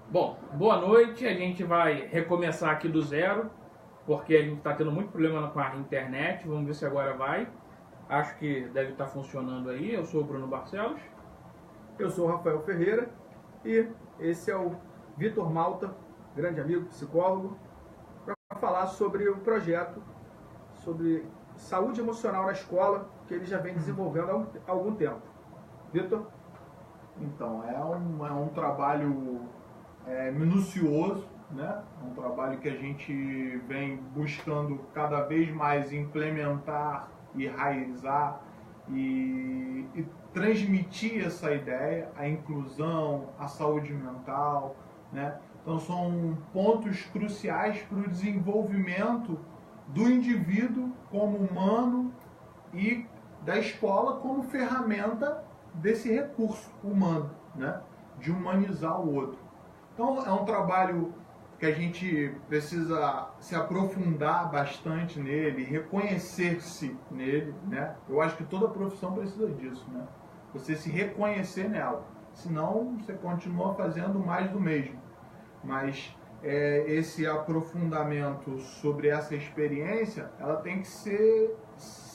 Bom, boa noite. A gente vai recomeçar aqui do zero, porque a gente está tendo muito problema com a internet. Vamos ver se agora vai. Acho que deve estar funcionando aí. Eu sou o Bruno Barcelos. Eu sou o Rafael Ferreira e esse é o Vitor Malta, grande amigo, psicólogo, para falar sobre o projeto sobre saúde emocional na escola que ele já vem desenvolvendo há algum tempo. Vitor? Então, é um trabalho minucioso, né? É um trabalho que a gente vem buscando cada vez mais implementar e enraizar e transmitir essa ideia, a inclusão, a saúde mental, né? Então são pontos cruciais para o desenvolvimento do indivíduo como humano e da escola como ferramenta desse recurso humano, né? De humanizar o outro. Então é um trabalho que a gente precisa se aprofundar bastante nele, reconhecer-se nele, né? Eu acho que toda profissão precisa disso, né? Você se reconhecer nela, senão você continua fazendo mais do mesmo. Mas esse aprofundamento sobre essa experiência, ela tem que ser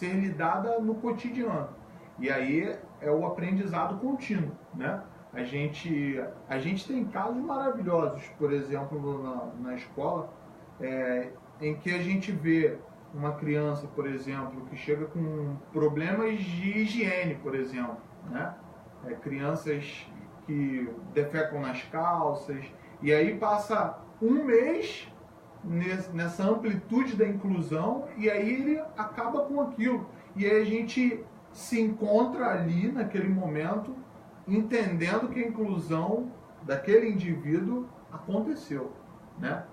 lidada no cotidiano. E aí é o aprendizado contínuo, né? A gente tem casos maravilhosos, por exemplo, na escola, em que a gente vê uma criança, por exemplo, que chega com problemas de higiene, por exemplo, né? Crianças que defecam nas calças, e aí passa um mês nessa amplitude da inclusão, e aí ele acaba com aquilo. E aí a gente se encontra ali naquele momento, entendendo que a inclusão daquele indivíduo aconteceu, né?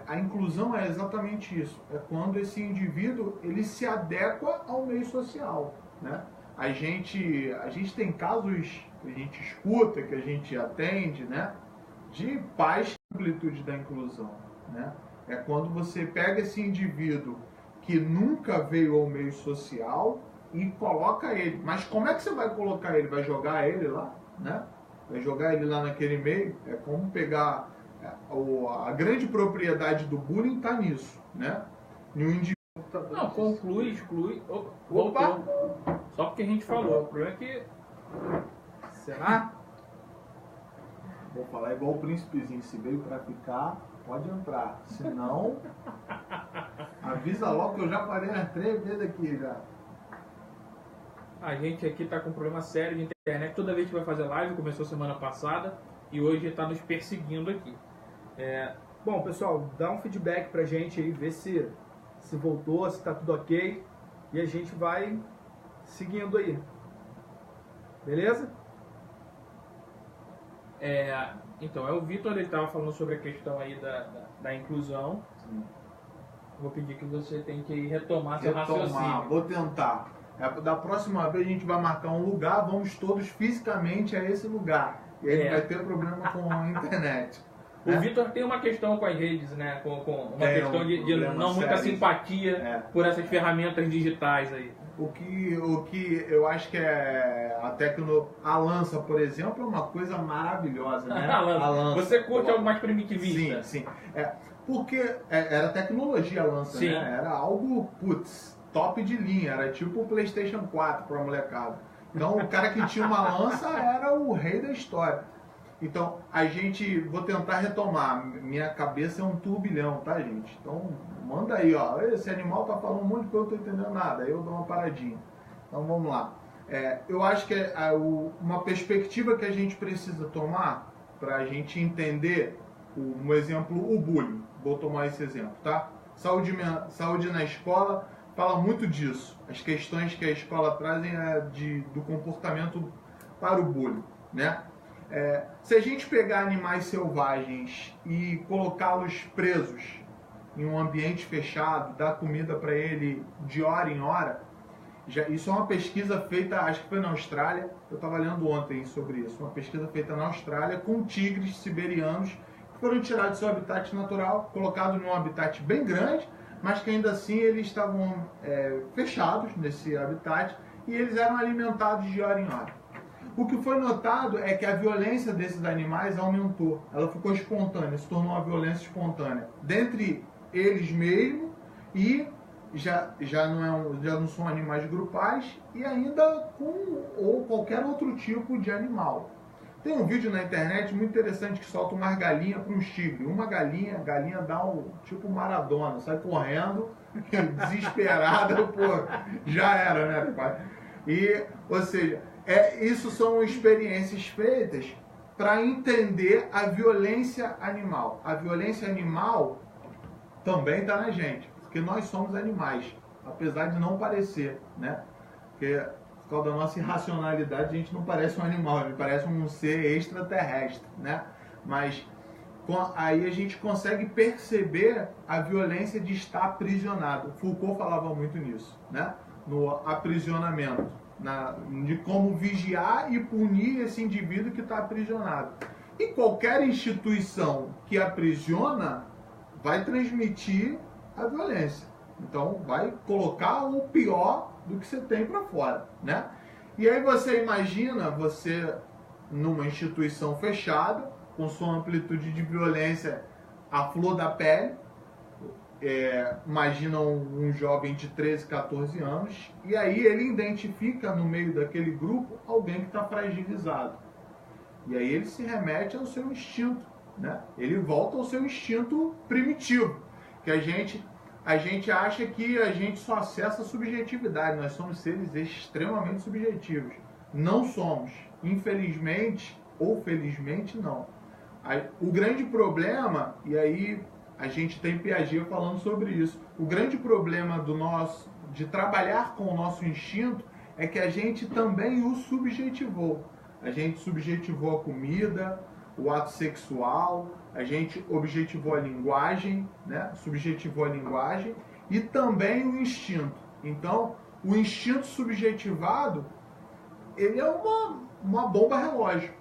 A inclusão é exatamente isso, é quando esse indivíduo ele se adequa ao meio social, né? A gente tem casos que a gente escuta, que a gente atende, né? De pais com amplitude da inclusão, né? É quando você pega esse indivíduo que nunca veio ao meio social e coloca ele. Mas como é que você vai colocar ele? Vai jogar ele lá, né? Vai jogar ele lá naquele meio? É como pegar a grande propriedade do bullying está nisso, né? E o indivíduo Não, conclui, exclui. Voltou. Só porque a gente falou. O problema é que... Será? Vou falar igual o príncipezinho, se veio para ficar, pode entrar. Se não, avisa logo que eu já parei umas 3 vezes aqui já. A gente aqui tá com um problema sério de internet. Toda vez que vai fazer live, começou semana passada e hoje está nos perseguindo aqui. Bom, pessoal, dá um feedback pra gente aí, ver se voltou, se tá tudo ok. E a gente vai seguindo aí. Beleza? Então, o Vitor, ele estava falando sobre a questão aí da inclusão. Sim. Vou pedir que você tente retomar seu raciocínio. Vou tentar. Da próxima vez a gente vai marcar um lugar, vamos todos fisicamente a esse lugar. E aí não vai ter problema com a internet. O Vitor tem uma questão com as redes, né? Com uma questão de não muita simpatia por essas ferramentas digitais aí. O que eu acho que a lança, por exemplo, é uma coisa maravilhosa, né? A lança. Você curte algo mais primitivista? Sim. Porque era tecnologia a lança, sim, né? Era algo, top de linha. Era tipo o PlayStation 4 para a molecada. Então o cara que tinha uma lança era o rei da história. Então, vou tentar retomar. Minha cabeça é um turbilhão, tá, gente? Então, manda aí, ó. Esse animal tá falando um monte de coisa, eu não tô entendendo nada. Aí eu dou uma paradinha. Então, vamos lá. Eu acho que uma perspectiva que a gente precisa tomar para a gente entender, um exemplo, o bullying. Vou tomar esse exemplo, tá? Saúde na escola fala muito disso. As questões que a escola trazem do comportamento para o bullying, né? Se a gente pegar animais selvagens e colocá-los presos em um ambiente fechado, dar comida para ele de hora em hora, isso é uma pesquisa feita, acho que foi na Austrália, eu estava lendo ontem sobre isso, uma pesquisa feita na Austrália com tigres siberianos que foram tirados do seu habitat natural, colocados num habitat bem grande, mas que ainda assim eles estavam fechados nesse habitat e eles eram alimentados de hora em hora. O que foi notado é que a violência desses animais aumentou. Ela ficou espontânea, se tornou uma violência espontânea. Dentre eles mesmos e já não são animais grupais e ainda com ou qualquer outro tipo de animal. Tem um vídeo na internet muito interessante que solta umas galinhas para um tigre. Uma galinha dá um tipo Maradona, sai correndo, desesperada, pô, já era, né, pai? E, ou seja, isso são experiências feitas para entender a violência animal. A violência animal também está na gente, porque nós somos animais, apesar de não parecer, né? Porque por causa da nossa irracionalidade, a gente não parece um animal, a gente parece um ser extraterrestre, né? Mas aí a gente consegue perceber a violência de estar aprisionado. Foucault falava muito nisso, né? No aprisionamento, de como vigiar e punir esse indivíduo que está aprisionado. E qualquer instituição que aprisiona vai transmitir a violência. Então vai colocar o pior do que você tem para fora, né? E aí você imagina você numa instituição fechada, com sua amplitude de violência à flor da pele, imagina um jovem de 13, 14 anos, e aí ele identifica no meio daquele grupo alguém que está fragilizado. E aí ele se remete ao seu instinto, né? Ele volta ao seu instinto primitivo, que a gente acha que a gente só acessa a subjetividade. Nós somos seres extremamente subjetivos. Não somos. Infelizmente, ou felizmente, não. O grande problema, e aí a gente tem Piaget falando sobre isso, o grande problema de trabalhar com o nosso instinto é que a gente também o subjetivou. A gente subjetivou a comida, o ato sexual, a gente objetivou a linguagem, né? Subjetivou a linguagem e também o instinto. Então, o instinto subjetivado, ele é uma bomba relógio,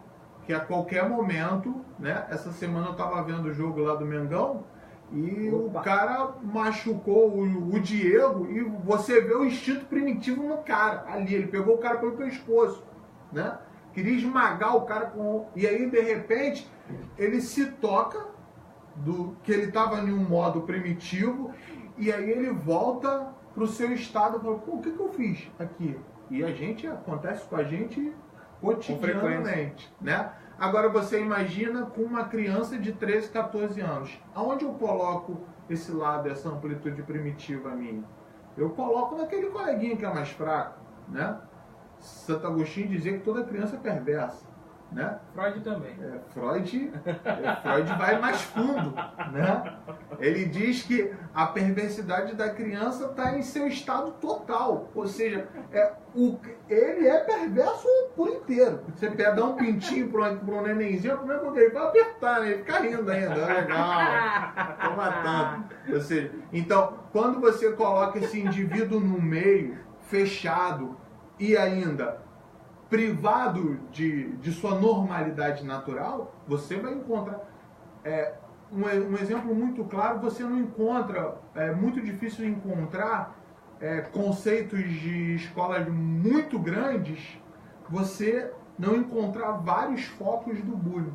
que a qualquer momento, né? Essa semana eu estava vendo o jogo lá do Mengão e o cara machucou o Diego e você vê o instinto primitivo no cara, ali, ele pegou o cara pelo pescoço, né? Queria esmagar o cara e aí de repente ele se toca que ele estava em um modo primitivo e aí ele volta para o seu estado e fala, pô, o que eu fiz aqui? E acontece com a gente cotidianamente, né? Agora você imagina com uma criança de 13, 14 anos. Aonde eu coloco esse lado, essa amplitude primitiva minha? Eu coloco naquele coleguinha que é mais fraco, né? Santo Agostinho dizia que toda criança é perversa, né? Freud também. Freud vai mais fundo, né? Ele diz que a perversidade da criança está em seu estado total, ou seja, ele é perverso por inteiro. Você dá um pintinho para um nenenzinho, a primeira coisa que ele vai apertar, né? Ele fica rindo ainda, legal, tô matando. Ou seja, então, quando você coloca esse indivíduo no meio, fechado, e ainda privado de sua normalidade natural, você vai encontrar um exemplo muito claro. Você não encontra, é muito difícil encontrar conceitos de escolas muito grandes, você não encontrar vários focos do bullying.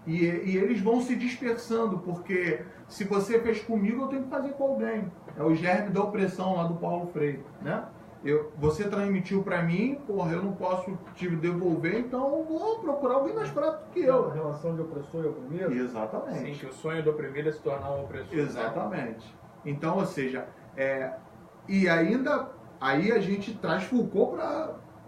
E eles vão se dispersando, porque se você fez comigo, eu tenho que fazer com alguém. É o germe da opressão lá do Paulo Freire, né? Você transmitiu para mim, porra, eu não posso te devolver, então eu vou procurar alguém mais fraco que eu. A relação de opressor e oprimido? Exatamente. Sim, que o sonho do oprimido é se tornar um opressor. Exatamente. Então, ou seja, e ainda, aí a gente traz Foucault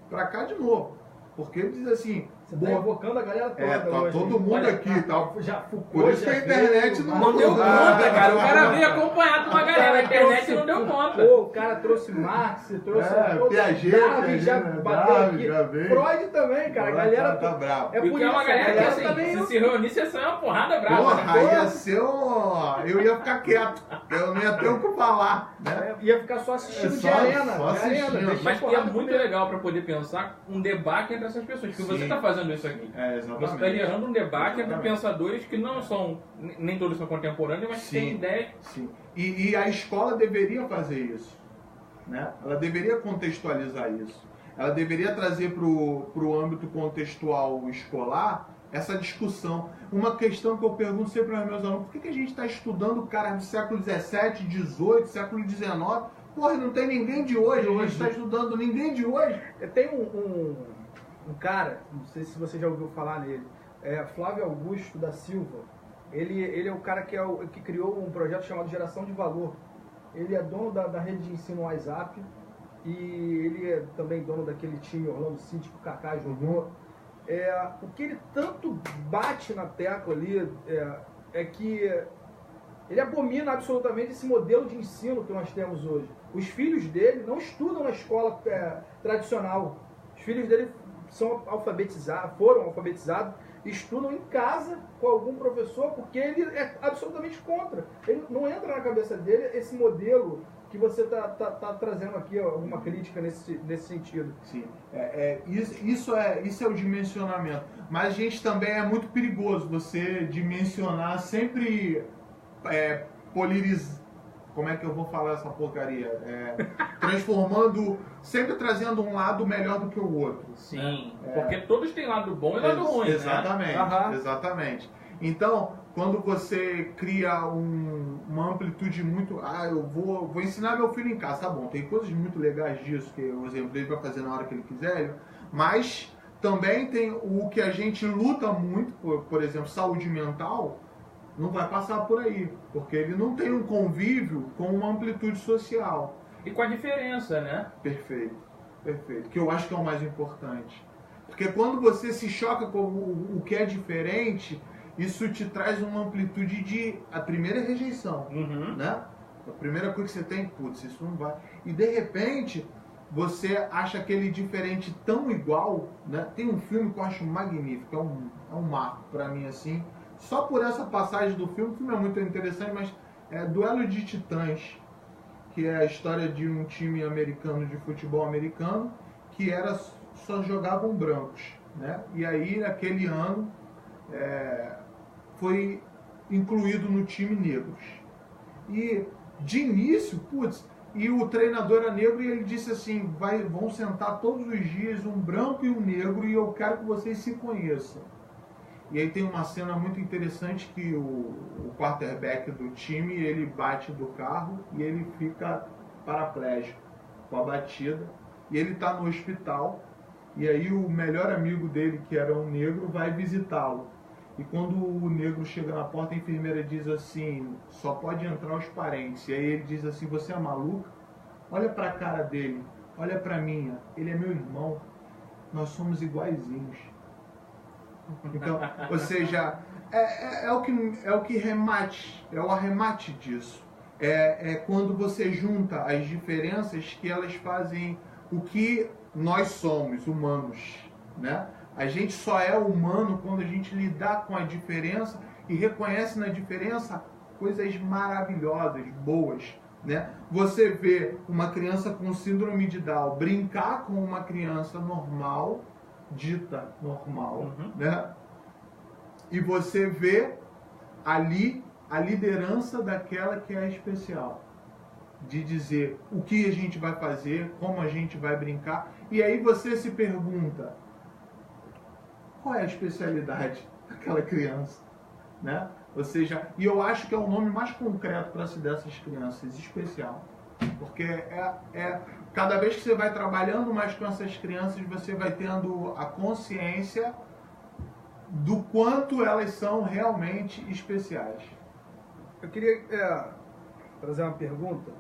para cá de novo. Porque ele diz assim... Você está evocando a galera toda tá hoje. Todo mundo Olha, aqui, tá? Por isso que a internet não deu conta, cara. O cara veio acompanhado de uma galera na internet e não deu conta. O cara trouxe Marx, trouxe Piaget, Darwin, já bateu aqui. já veio. Freud também, cara. A galera tá bravo. É por isso, uma galera que assim, se reunisse, ia sair uma porrada brava. Porra, ia ser eu ia ficar quieto. Eu não ia ter o que falar, né? Ia ficar só assistindo de arena. Só assistindo. Mas é muito legal para poder pensar um debate entre essas pessoas. Porque você está fazendo isso aqui. Exatamente. Você está gerando um debate entre pensadores que não são, nem todos são contemporâneos, mas que têm ideias. Sim. E a escola deveria fazer isso, né? Ela deveria contextualizar isso. ela deveria trazer para o âmbito contextual escolar essa discussão. Uma questão que eu pergunto sempre aos meus alunos: por que a gente está estudando caras do século XVII, XVIII, século XIX? Porra, não tem ninguém de hoje, a gente está estudando ninguém de hoje. Tem um cara, não sei se você já ouviu falar nele, Flávio Augusto da Silva. Ele é o cara que criou um projeto chamado Geração de Valor. Ele é dono da rede de ensino WhatsApp e ele é também dono daquele time Orlando City que o Kaká jogou. O que ele tanto bate na tecla ali é que ele abomina absolutamente esse modelo de ensino que nós temos hoje. Os filhos dele não estudam na escola tradicional. Os filhos dele foram alfabetizados, estudam em casa com algum professor, porque ele é absolutamente contra. Ele não entra na cabeça dele esse modelo que você tá trazendo aqui, alguma crítica nesse sentido. Sim, isso é o dimensionamento. Mas, a gente, também é muito perigoso você dimensionar sempre como é que eu vou falar essa porcaria? Transformando, sempre trazendo um lado melhor do que o outro. Sim, porque todos têm lado bom e lado ruim, exatamente, né? Exatamente. Então, quando você cria uma amplitude muito... eu vou ensinar meu filho em casa, tá bom, tem coisas muito legais disso, que o exemplo dele vai fazer na hora que ele quiser, mas também tem o que a gente luta muito, por exemplo, saúde mental, não vai passar por aí, porque ele não tem um convívio com uma amplitude social. E com a diferença, né? Perfeito, que eu acho que é o mais importante. Porque quando você se choca com o que é diferente, isso te traz uma amplitude a primeira rejeição, né? A primeira coisa que você tem, putz, isso não vai. E de repente, você acha aquele diferente tão igual, né? Tem um filme que eu acho magnífico, é um marco pra mim, assim. Só por essa passagem do filme, o filme é muito interessante, mas é Duelo de Titãs, que é a história de um time americano de futebol americano que só jogavam brancos, né? E aí, naquele ano, foi incluído no time negros. E de início, e o treinador era negro e ele disse assim: vão sentar todos os dias um branco e um negro e eu quero que vocês se conheçam. E aí tem uma cena muito interessante que o quarterback do time, ele bate do carro e ele fica paraplégico com a batida. E ele está no hospital e aí o melhor amigo dele, que era um negro, vai visitá-lo. E quando o negro chega na porta, a enfermeira diz assim: só pode entrar os parentes. E aí ele diz assim: você é maluca? Olha para a cara dele, olha para a minha, ele é meu irmão, nós somos iguaizinhos. Então, ou seja, é o que remate, é o arremate disso. É quando você junta as diferenças que elas fazem o que nós somos, humanos, né? A gente só é humano quando a gente lidar com a diferença e reconhece na diferença coisas maravilhosas, boas, né? Você vê uma criança com síndrome de Down brincar com uma criança normal, dita normal, né? E você vê ali a liderança daquela que é especial, de dizer o que a gente vai fazer, como a gente vai brincar, e aí você se pergunta: qual é a especialidade daquela criança, né? Ou seja, e eu acho que é o nome mais concreto para se dessas crianças, especial. Porque cada vez que você vai trabalhando mais com essas crianças, você vai tendo a consciência do quanto elas são realmente especiais. Eu queria trazer uma pergunta,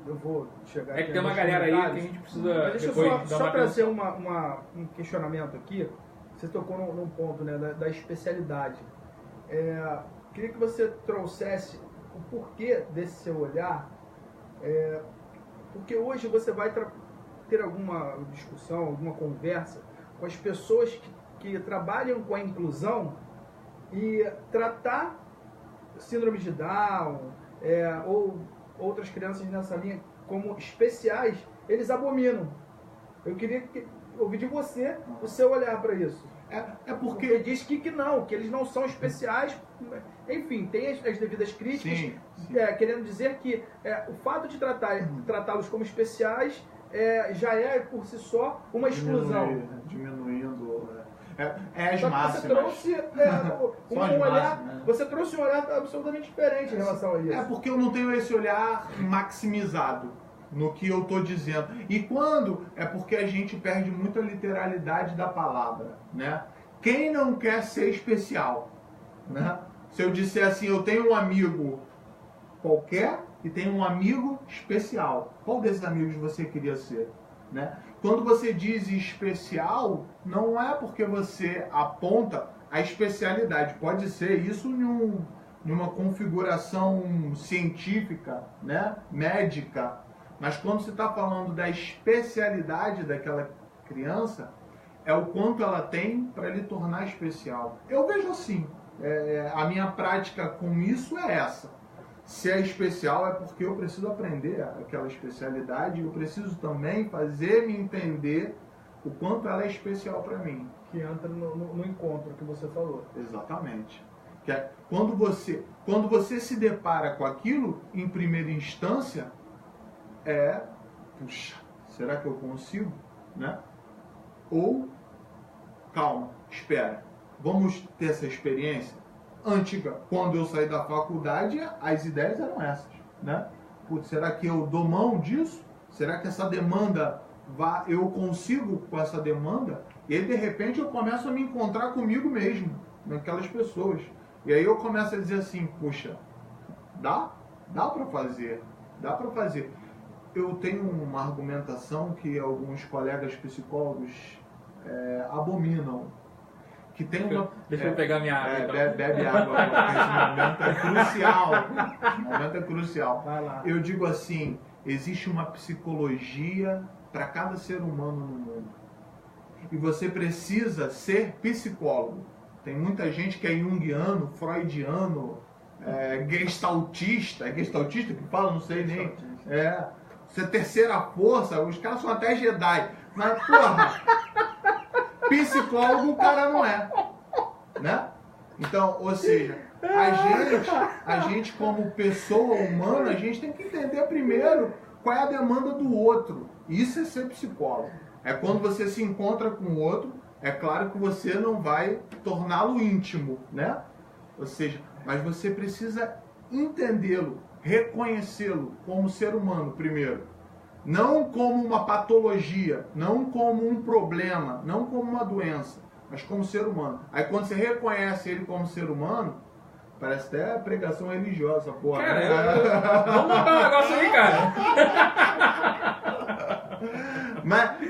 eu vou chegar aqui. É que tem uma galera aí que a gente precisa. Deixa eu só trazer um questionamento aqui. Você tocou num ponto, né, da especialidade. Queria que você trouxesse o porquê desse seu olhar, porque hoje você vai ter alguma discussão, alguma conversa com as pessoas que trabalham com a inclusão e tratar síndrome de Down ou outras crianças nessa linha como especiais, eles abominam. Eu queria ouvir de você o seu olhar para isso. Porque diz que não, que eles não são especiais. Enfim, tem as devidas críticas, sim. Querendo dizer que o fato de tratá-los como especiais já é por si só uma exclusão. Diminuindo. As Só que máximas. você trouxe um olhar, máximas, né? você trouxe um olhar absolutamente diferente em relação a isso. É porque eu não tenho esse olhar maximizado no que eu estou dizendo. E quando? É porque a gente perde muito a literalidade da palavra, né? Quem não quer ser especial, né? Se eu disser assim, eu tenho um amigo qualquer e tenho um amigo especial, qual desses amigos você queria ser, né? Quando você diz especial, não é porque você aponta a especialidade. Pode ser isso em uma configuração científica, né? Médica. Mas quando você está falando da especialidade daquela criança, é o quanto ela tem para lhe tornar especial. Eu vejo assim. A minha prática com isso é essa. Se é especial é porque eu preciso aprender aquela especialidade, eu preciso também fazer-me entender o quanto ela é especial para mim. Que entra no encontro que você falou. Exatamente. Que é, quando você se depara com aquilo, em primeira instância, puxa, será que eu consigo? Né? Ou, calma, espera, vamos ter essa experiência? Antiga, quando eu saí da faculdade, as ideias eram essas, né? Putz, será que eu dou mão disso? Será que essa demanda, eu consigo com essa demanda? E aí, de repente, eu começo a me encontrar comigo mesmo, naquelas pessoas. E aí eu começo a dizer assim, puxa, dá para fazer, dá para fazer. Eu tenho uma argumentação que alguns colegas psicólogos abominam. Que tem uma... Deixa eu pegar minha água. Então. Bebe água, porque esse momento é crucial. Esse momento é crucial. Vai lá. Eu digo assim, existe uma psicologia para cada ser humano no mundo. E você precisa ser psicólogo. Tem muita gente que é junguiano, freudiano, gestaltista. É gestaltista que fala? Não sei nem. Você é terceira força, os caras são até Jedi. Mas, porra... Psicólogo o cara não é, né? Então, ou seja, a gente como pessoa humana, a gente tem que entender primeiro qual é a demanda do outro. Isso é ser psicólogo. É quando você se encontra com o outro, é claro que você não vai torná-lo íntimo, né? Ou seja, mas você precisa entendê-lo, reconhecê-lo como ser humano primeiro. Não como uma patologia, não como um problema, não como uma doença, mas como ser humano. Aí quando você reconhece ele como ser humano, parece até pregação religiosa, porra. Cara, vamos montar um negócio aí, cara.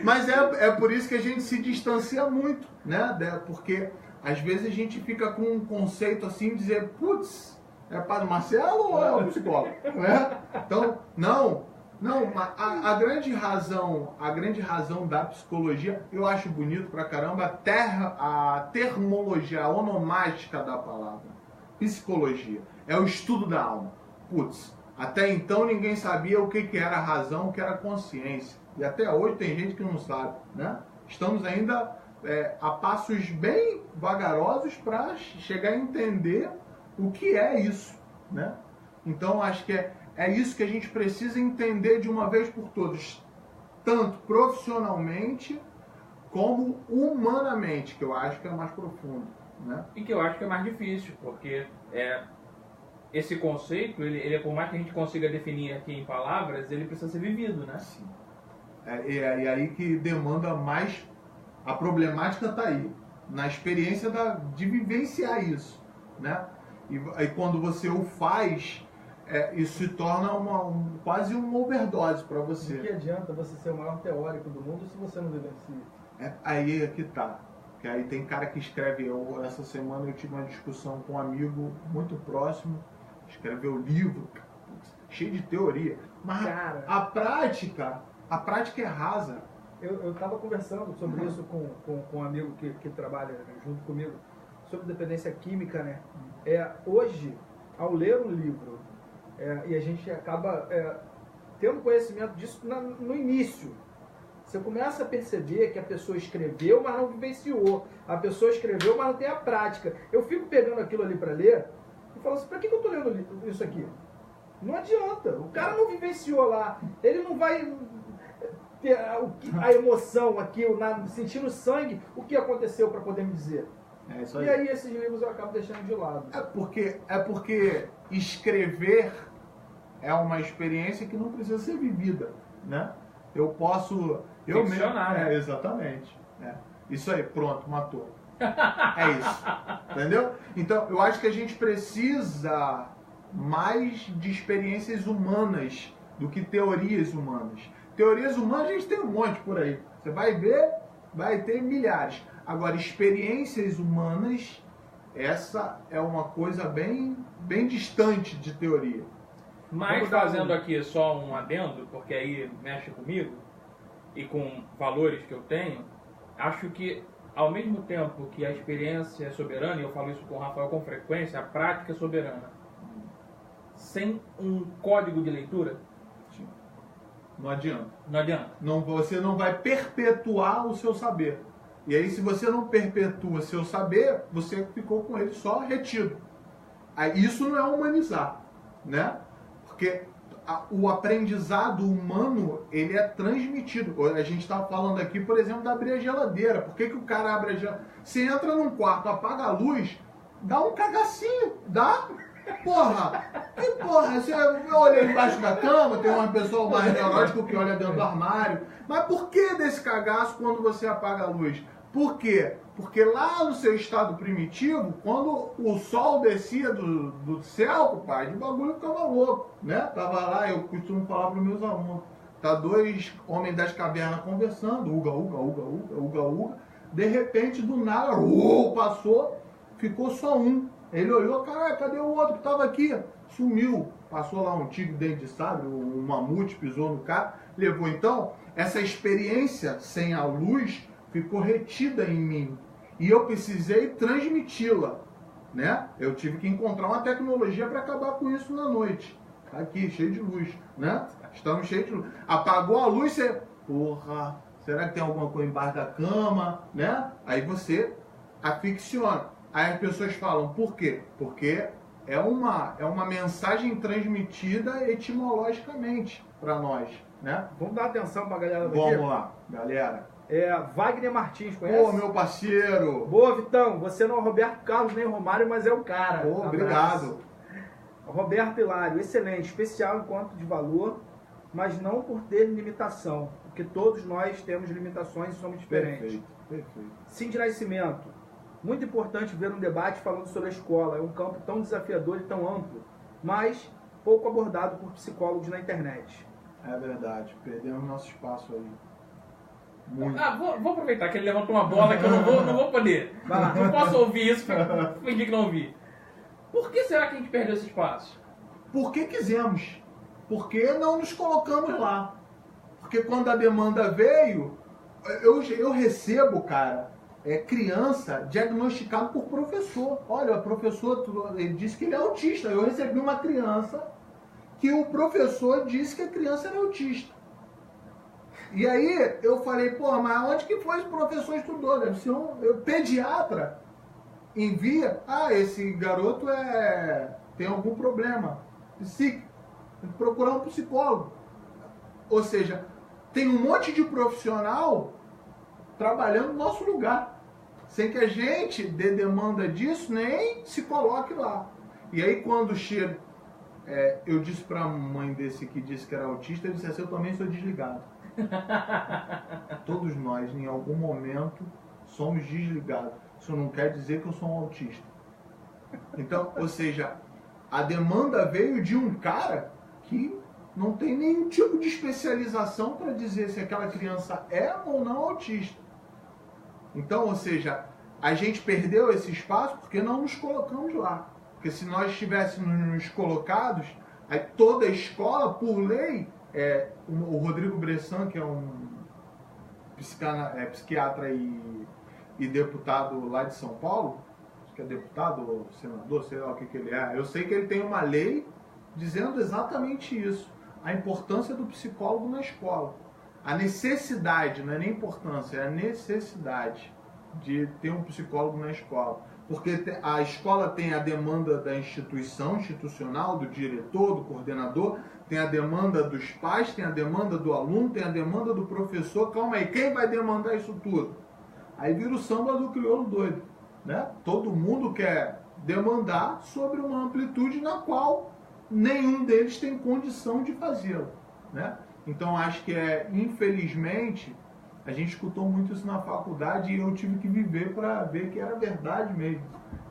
Mas é por isso que a gente se distancia muito, né? Porque às vezes a gente fica com um conceito assim, de dizer, putz, é Padre Marcelo ou é o psicólogo? Né? Então, não, a grande razão da psicologia, eu acho bonito pra caramba a termologia, a onomástica da palavra. Psicologia é o estudo da alma. Putz, até então ninguém sabia o que era razão, o que era consciência. E até hoje tem gente que não sabe, né? Estamos ainda a passos bem vagarosos para chegar a entender o que é isso, né? Então acho que é isso que a gente precisa entender de uma vez por todas, tanto profissionalmente como humanamente, que eu acho que é mais profundo, né? E que eu acho que é mais difícil, porque esse conceito, ele por mais que a gente consiga definir aqui em palavras, ele precisa ser vivido, né? Sim. E aí que demanda mais, a problemática está aí, na experiência de vivenciar isso, né? E aí quando você o faz, isso se torna quase uma overdose para você. O que adianta você ser o maior teórico do mundo se você não vivencia? Aí é que tá. Que aí tem cara que escreve. Essa semana eu tive uma discussão com um amigo muito próximo, escreveu livro, cheio de teoria. Mas cara, a prática é rasa. Eu estava conversando sobre isso com um amigo que trabalha junto comigo, sobre dependência química, né? Hoje, ao ler um livro, e a gente acaba tendo conhecimento disso no início. Você começa a perceber que a pessoa escreveu, mas não vivenciou. A pessoa escreveu, mas não tem a prática. Eu fico pegando aquilo ali para ler e falo assim, para que eu estou lendo isso aqui? Não adianta. O cara não vivenciou lá. Ele não vai a emoção, aquilo, sentindo sangue, o que aconteceu para poder me dizer. É isso aí. E aí esses livros eu acabo deixando de lado. É porque escrever é uma experiência que não precisa ser vivida, né? Eu posso... Ficcionar, né? Exatamente. Isso aí, pronto, matou. É isso. Entendeu? Então, eu acho que a gente precisa mais de experiências humanas do que teorias humanas. Teorias humanas a gente tem um monte por aí. Você vai ver, vai ter milhares. Agora, experiências humanas, essa é uma coisa bem distante de teoria. Mas fazendo aqui só um adendo, porque aí mexe comigo e com valores que eu tenho, acho que ao mesmo tempo que a experiência é soberana, e eu falo isso com o Rafael com frequência, a prática é soberana. Sem um código de leitura, não adianta. não adianta. Você não vai perpetuar o seu saber. E aí, se você não perpetua seu saber, você ficou com ele só retido. Aí, isso não é humanizar, né? Porque o aprendizado humano, ele é transmitido. A gente está falando aqui, por exemplo, de abrir a geladeira. Por que o cara abre a geladeira? Você entra num quarto, apaga a luz, dá um cagacinho, dá... Porra! Que porra? Você olha embaixo da cama, tem uma pessoa mais neurótica que olha dentro do armário. Mas por que desse cagaço quando você apaga a luz? Por quê? Porque lá no seu estado primitivo, quando o sol descia do céu, compadre, o bagulho ficava louco, né? Tava lá, eu costumo falar para os meus alunos, tá dois homens das cavernas conversando, uga, uga, uga, uga, uga, uga. De repente, do nada, passou, ficou só um. Ele olhou, caralho, cadê o outro que tava aqui? Sumiu. Passou lá um tigre dente de sabre, um mamute pisou no cara, levou. Então, essa experiência sem a luz ficou retida em mim. E eu precisei transmiti-la, né? Eu tive que encontrar uma tecnologia para acabar com isso na noite. Tá aqui, cheio de luz, né? Estamos cheios de luz. Apagou a luz, você... Porra, será que tem alguma coisa embaixo da cama, né? Aí você aficiona. Aí as pessoas falam, por quê? Porque é uma mensagem transmitida etimologicamente para nós, né? Vamos dar atenção para a galera daqui? Vamos lá, galera. Wagner Martins, conhece? Ô, meu parceiro! Boa, Vitão. Você não é o Roberto Carlos nem Romário, mas é o cara. Ô, obrigado. Roberto Hilário, excelente. Especial enquanto de valor, mas não por ter limitação. Porque todos nós temos limitações e somos diferentes. Perfeito. Cindy Nascimento. Muito importante ver um debate falando sobre a escola. É um campo tão desafiador e tão amplo, mas pouco abordado por psicólogos na internet. É verdade. Perdemos nosso espaço aí. Muito. Vou aproveitar que ele levantou uma bola que eu não vou poder. Não posso ouvir isso, fingir que não ouvi. Por que será que a gente perdeu esse espaço? Porque quisemos. Porque não nos colocamos lá. Porque quando a demanda veio, eu recebo, cara, criança diagnosticada por professor. Olha, o professor, ele disse que ele é autista. Eu recebi uma criança que o professor disse que a criança era autista. E aí eu falei, pô, mas onde que foi esse professor estudou? Deve ser pediatra. Envia, esse garoto tem algum problema psíquico. Tem que procurar um psicólogo. Ou seja, tem um monte de profissional trabalhando no nosso lugar, sem que a gente dê demanda disso, nem se coloque lá. E aí quando chega, eu disse para a mãe desse que disse que era autista, eu disse assim, eu também sou desligado. Todos nós, em algum momento, somos desligados. Isso não quer dizer que eu sou um autista. Então, ou seja, a demanda veio de um cara que não tem nenhum tipo de especialização para dizer se aquela criança é ou não autista. Então, ou seja, a gente perdeu esse espaço porque não nos colocamos lá. Porque se nós estivéssemos nos colocados, aí toda a escola, por lei, o Rodrigo Bressan, que é um psiquiatra e deputado lá de São Paulo, acho que é deputado ou senador, sei lá o que ele é. Eu sei que ele tem uma lei dizendo exatamente isso. A importância do psicólogo na escola. A necessidade, não é nem importância, é a necessidade de ter um psicólogo na escola. Porque a escola tem a demanda da institucional, do diretor, do coordenador, tem a demanda dos pais, tem a demanda do aluno, tem a demanda do professor. Calma aí, quem vai demandar isso tudo? Aí vira o samba do crioulo doido, né? Todo mundo quer demandar sobre uma amplitude na qual nenhum deles tem condição de fazê-lo, né? Então acho que infelizmente, a gente escutou muito isso na faculdade e eu tive que viver para ver que era verdade mesmo.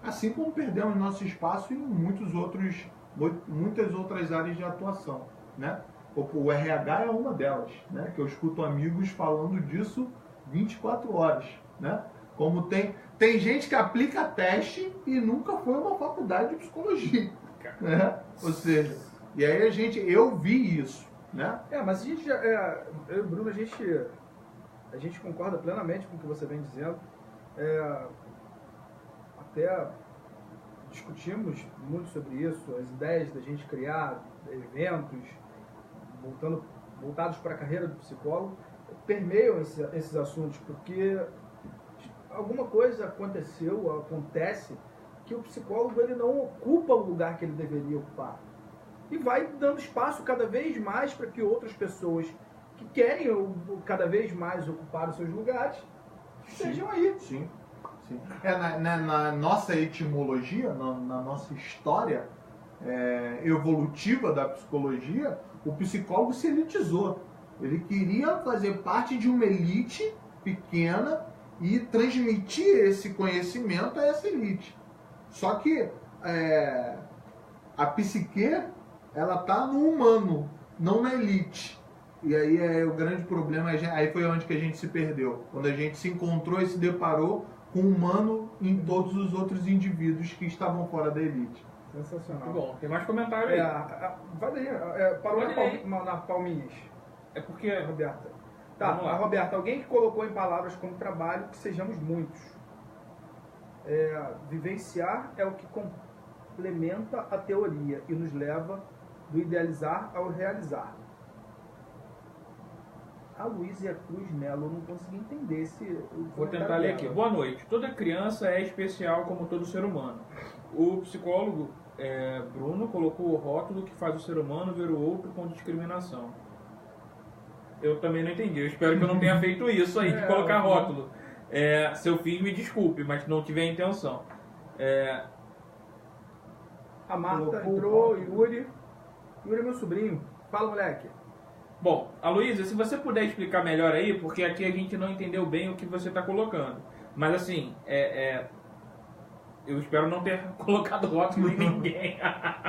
Assim como perdemos nosso espaço em muitas outras áreas de atuação, né? O RH é uma delas, né? Que eu escuto amigos falando disso 24 horas, né? Como tem gente que aplica teste e nunca foi a uma faculdade de psicologia, né? Ou seja, e aí eu vi isso, né? Mas a gente eu e o Bruno, a gente concorda plenamente com o que você vem dizendo. Até discutimos muito sobre isso, as ideias da gente criar eventos voltados para a carreira do psicólogo, permeiam esses assuntos, porque alguma coisa acontece que o psicólogo ele não ocupa o lugar que ele deveria ocupar. E vai dando espaço cada vez mais para que outras pessoas que querem cada vez mais ocupar os seus lugares sejam aí. Sim. Na nossa etimologia, na nossa história evolutiva da psicologia, o psicólogo se elitizou. Ele queria fazer parte de uma elite pequena e transmitir esse conhecimento a essa elite. Só que a psique, ela está no humano, não na elite. E aí o grande problema, aí foi onde que a gente se perdeu. Quando a gente se encontrou e se deparou com o humano em todos os outros indivíduos que estavam fora da elite. Sensacional. Muito bom, tem mais comentário aí. Vai daí, parou na palminhas. É porque... Roberta. Tá, Roberta, alguém que colocou em palavras como trabalho que sejamos muitos. Vivenciar é o que complementa a teoria e nos leva do idealizar ao realizar. A Luísa Cruz Melo, eu não consegui entender esse... Vou tentar ler aqui. Boa noite. Toda criança é especial como todo ser humano. O psicólogo Bruno colocou o rótulo que faz o ser humano ver o outro com discriminação. Eu também não entendi. Eu espero que eu não tenha feito isso aí, de colocar rótulo. Se eu fiz, me desculpe, mas não tive a intenção. A Marta entrou, Yuri é meu sobrinho. Fala, moleque. Bom, Aloysio, se você puder explicar melhor aí, porque aqui a gente não entendeu bem o que você está colocando. Mas assim, eu espero não ter colocado rótulo em ninguém.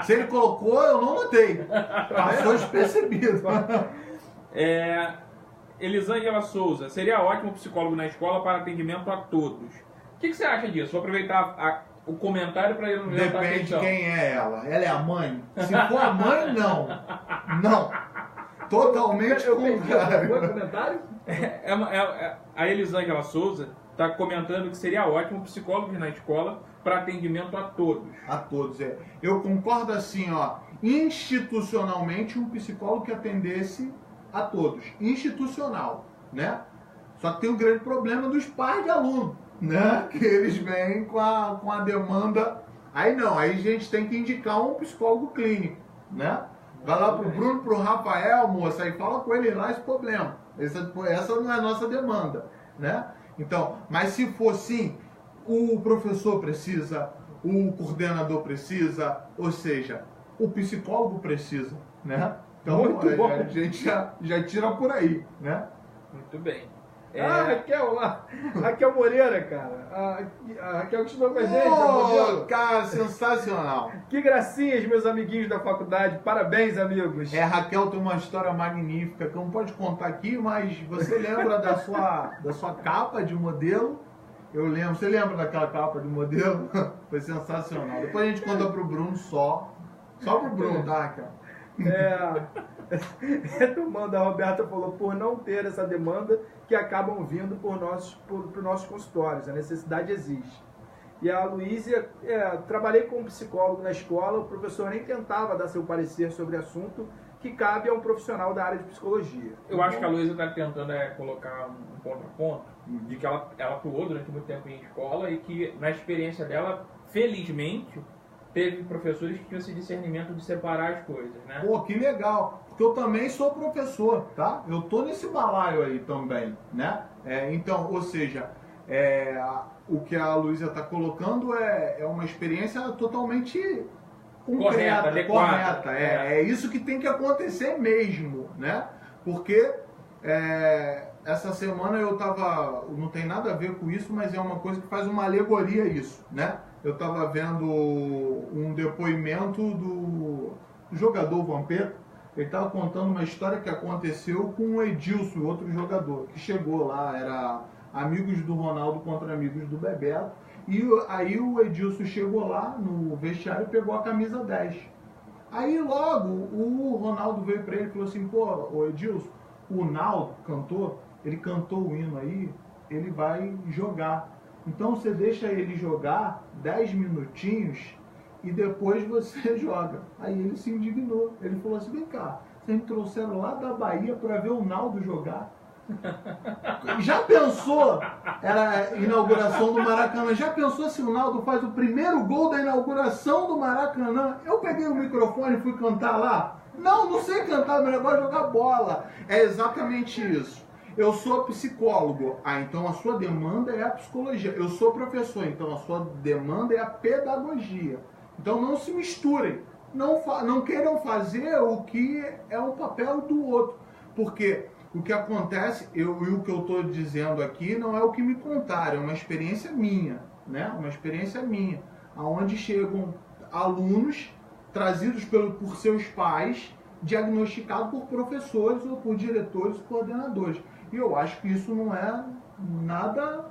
Se ele colocou, eu não notei. Passou despercebido. Elisângela Souza, seria ótimo psicólogo na escola para atendimento a todos. O que você acha disso? Vou aproveitar o comentário para ele não levantar a Depende atenção. quem é ela. Ela é a mãe? Se for a mãe, não. Não. Totalmente contrário. Foi comentário? A Elisângela Souza está comentando que seria ótimo psicólogos na escola para atendimento a todos. A todos, Eu concordo assim, institucionalmente um psicólogo que atendesse a todos. Institucional, né? Só que tem um grande problema dos pais de aluno, né? Que eles vêm com a demanda. Aí não, aí a gente tem que indicar um psicólogo clínico, né? Vai lá pro Bruno, pro Rafael, moça, e fala com ele lá esse problema. Essa não é a nossa demanda, né? Então, mas se for sim, o professor precisa, o coordenador precisa, ou seja, o psicólogo precisa, né? Então, muito bom. A gente já tira por aí, né? Muito bem. Raquel lá. Raquel Moreira, cara. A Raquel que estudou com a gente. Cara, sensacional. Que gracinhas, meus amiguinhos da faculdade. Parabéns, amigos. Raquel tem uma história magnífica que não pode contar aqui, mas você lembra da sua capa de modelo? Eu lembro. Você lembra daquela capa de modelo? Foi sensacional. Depois a gente conta pro Bruno só pro Bruno, tá, Raquel? Retomando, a Roberta falou, por não ter essa demanda que acabam vindo por nossos consultórios, a necessidade existe. E a Luísa, trabalhei como psicólogo na escola, o professor nem tentava dar seu parecer sobre assunto que cabe a um profissional da área de psicologia. Eu acho que a Luísa está tentando colocar um ponto a ponto. de que ela atuou durante muito tempo em escola e que, na experiência dela, felizmente, teve professores que tinham esse discernimento de separar as coisas, né? Pô, que legal. Porque eu também sou professor, tá? Eu tô nesse balaio aí também, né? Então, ou seja, o que a Luísa está colocando é uma experiência totalmente concreta, correta. É isso que tem que acontecer mesmo, né? Porque essa semana eu tava, não tem nada a ver com isso, mas é uma coisa que faz uma alegoria a isso, né? Eu estava vendo um depoimento do jogador Vampeta. Ele estava contando uma história que aconteceu com o Edilson, outro jogador, que chegou lá, era amigos do Ronaldo contra amigos do Bebeto. E aí o Edilson chegou lá no vestiário e pegou a camisa 10. Aí logo o Ronaldo veio para ele e falou assim, pô, o Edilson, o Naldo cantou, ele cantou o hino aí, ele vai jogar. Então você deixa ele jogar 10 minutinhos e depois você joga. Aí ele se indignou. Ele falou assim, vem cá, vocês me trouxeram lá da Bahia para ver o Naldo jogar. Já pensou? Era a inauguração do Maracanã. Já pensou se o Naldo faz o primeiro gol da inauguração do Maracanã? Eu peguei o microfone e fui cantar lá? Não sei cantar, meu negócio é jogar bola. É exatamente isso. Eu sou psicólogo. Então a sua demanda é a psicologia. Eu sou professor. Então a sua demanda é a pedagogia. Então não se misturem. Não queiram fazer o que é o papel do outro. Porque o que acontece, e o que eu estou dizendo aqui não é o que me contaram, é uma experiência minha, né? Uma experiência minha, aonde chegam alunos trazidos por seus pais, diagnosticados por professores ou por diretores e coordenadores. E eu acho que isso não é nada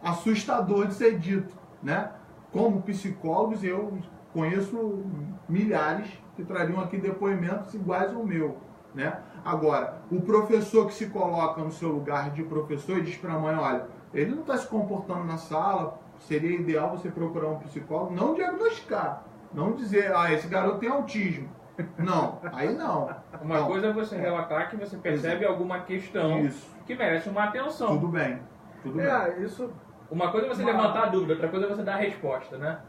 assustador de ser dito, né? Como psicólogos, eu conheço milhares que trariam aqui depoimentos iguais ao meu, né? Agora, o professor que se coloca no seu lugar de professor e diz para a mãe, olha, ele não está se comportando na sala, seria ideal você procurar um psicólogo, não diagnosticar, não dizer, esse garoto tem autismo. Não, aí não. Uma coisa é você relatar que você percebe alguma questão que merece uma atenção. Tudo bem. Isso... Uma coisa é você levantar a dúvida, outra coisa é você dar a resposta, né?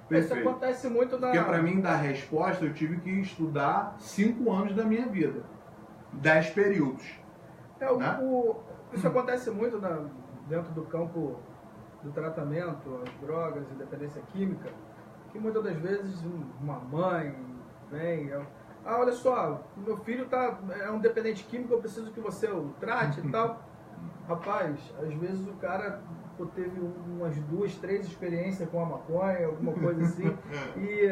Perfeito. Isso acontece muito na... Porque para mim dar resposta, eu tive que estudar 5 anos da minha vida. 10 períodos. Né? Isso acontece muito dentro do campo do tratamento, as drogas e dependência química, que muitas das vezes uma mãe vem... olha só, meu filho é um dependente químico, eu preciso que você o trate e tal. Rapaz, às vezes o cara teve umas 2, 3 experiências com a maconha, alguma coisa assim, e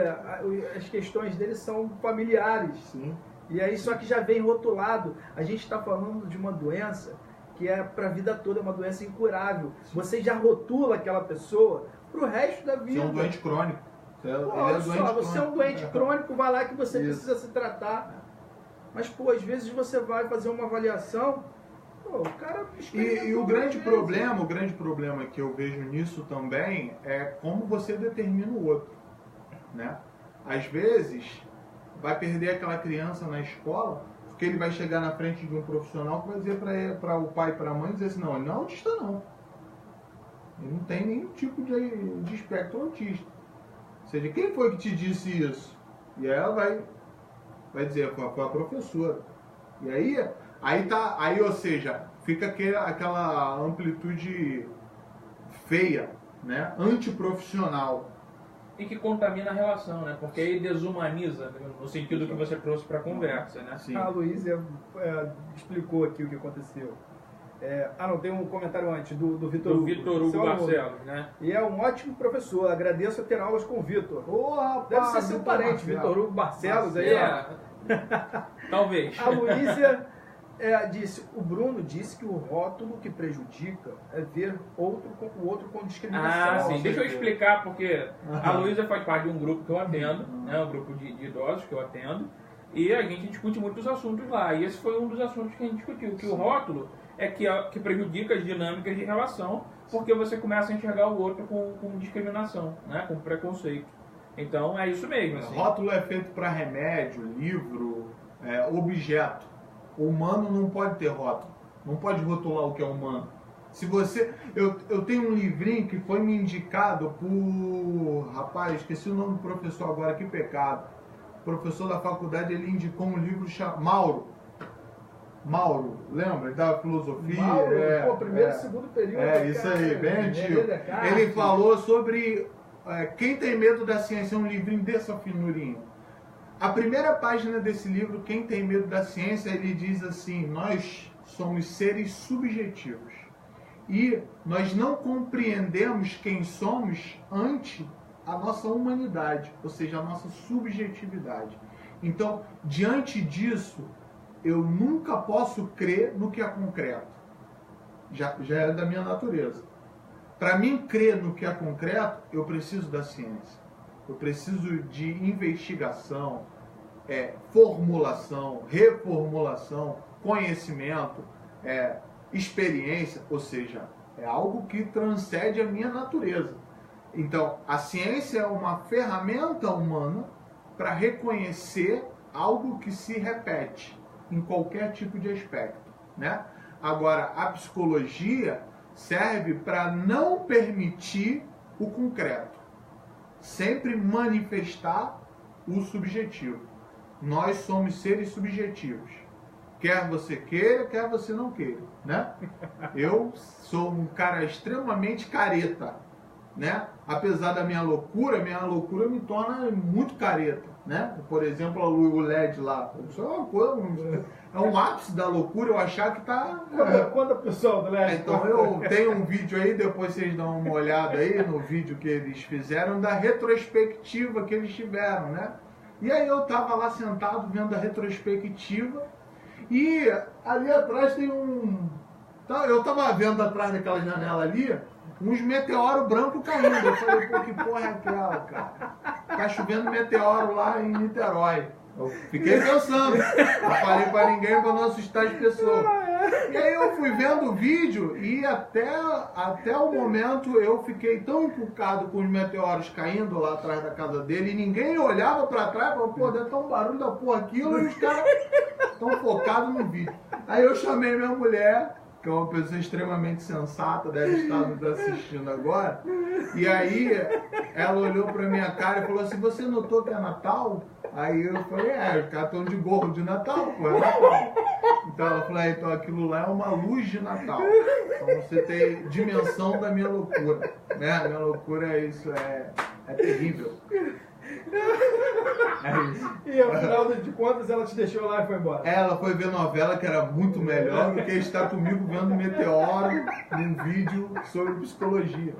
as questões dele são familiares. Sim. E aí só que já vem rotulado. A gente está falando de uma doença que é para a vida toda, é uma doença incurável. Sim. Você já rotula aquela pessoa para o resto da vida. Você é um doente crônico. Você é um doente crônico, vai lá que você precisa se tratar. Mas, às vezes você vai fazer uma avaliação, o cara... E o grande problema que eu vejo nisso também é como você determina o outro, né? Às vezes, vai perder aquela criança na escola, porque ele vai chegar na frente de um profissional que vai dizer para o pai e para a mãe, dizer assim, não, ele não é autista não. Ele não tem nenhum tipo de espectro autista. Ou seja, quem foi que te disse isso? E ela vai dizer, foi a professora. E aí, ou seja, fica aquela amplitude feia, né? Antiprofissional. E que contamina a relação, né? Porque aí desumaniza, no sentido que você trouxe para a conversa, né? Sim. A Luísa explicou aqui o que aconteceu. Tem um comentário antes do Vitor Hugo. Do Vitor Hugo Barcelos, né? E é um ótimo professor, agradeço a ter aulas com o Vitor. Deve ser seu parente, Vitor Hugo Barcelos aí, Talvez. A Luísa disse, o Bruno disse que o rótulo que prejudica é ver o outro com discriminação. Sim. Deixa eu explicar, porque a Luísa faz parte de um grupo que eu atendo, né? Um grupo de idosos que eu atendo, e a gente discute muitos assuntos lá. E esse foi um dos assuntos que a gente discutiu, que o rótulo é que prejudica as dinâmicas de relação, porque você começa a enxergar o outro com discriminação, né? Com preconceito. Então é isso mesmo. Assim. Rótulo é feito para remédio, livro, objeto. O humano não pode ter rótulo. Não pode rotular o que é humano. Se você... Eu tenho um livrinho que foi me indicado por... Rapaz, esqueci o nome do professor agora, que pecado. O professor da faculdade, ele indicou um livro chamado... Mauro, lembra? Da filosofia. Mauro, primeiro e segundo período. Isso aí, bem antigo. Ele falou sobre quem tem medo da ciência, um livrinho dessa finurinha. A primeira página desse livro, Quem tem medo da ciência, ele diz assim: nós somos seres subjetivos e nós não compreendemos quem somos ante a nossa humanidade, ou seja, a nossa subjetividade. Então, diante disso, eu nunca posso crer no que é concreto. Já é da minha natureza. Para mim crer no que é concreto, eu preciso da ciência. Eu preciso de investigação, formulação, reformulação, conhecimento, experiência, ou seja, é algo que transcende a minha natureza. Então, a ciência é uma ferramenta humana para reconhecer algo que se repete em qualquer tipo de aspecto, né? Agora, a psicologia serve para não permitir o concreto, sempre manifestar o subjetivo. Nós somos seres subjetivos, quer você queira, quer você não queira, né? Eu sou um cara extremamente careta, né? Apesar da minha loucura me torna muito careta, né? Por exemplo, o LED lá, isso é uma coisa, é um ápice da loucura eu achar que tá... Quando a pessoa do LED... Então eu tenho um vídeo aí, depois vocês dão uma olhada aí no vídeo que eles fizeram da retrospectiva que eles tiveram, né? E aí eu tava lá sentado vendo a retrospectiva e ali atrás tem um... Eu tava vendo atrás daquela janela ali uns meteoros brancos caindo. Eu falei, pô, que porra é aquela, cara? Tá chovendo meteoro lá em Niterói. Eu fiquei pensando. Não falei pra ninguém pra não assustar as pessoas. E aí eu fui vendo o vídeo e até o momento eu fiquei tão encucado com os meteoros caindo lá atrás da casa dele e ninguém olhava pra trás e falava, pô, deve estar um barulho da porra aquilo e os caras estão focados no vídeo. Aí eu chamei minha mulher, que é uma pessoa extremamente sensata, deve estar nos assistindo agora. E aí ela olhou pra minha cara e falou assim, você notou que é Natal? Aí eu falei, os caras estão de gorro de Natal, pô, é Natal. Então ela falou, então aquilo lá é uma luz de Natal. Então você tem dimensão da minha loucura, né? A minha loucura é isso, é terrível. É isso. E afinal de contas ela te deixou lá e foi embora? Ela foi ver novela, que era muito melhor do que estar comigo vendo Meteoro num vídeo sobre psicologia.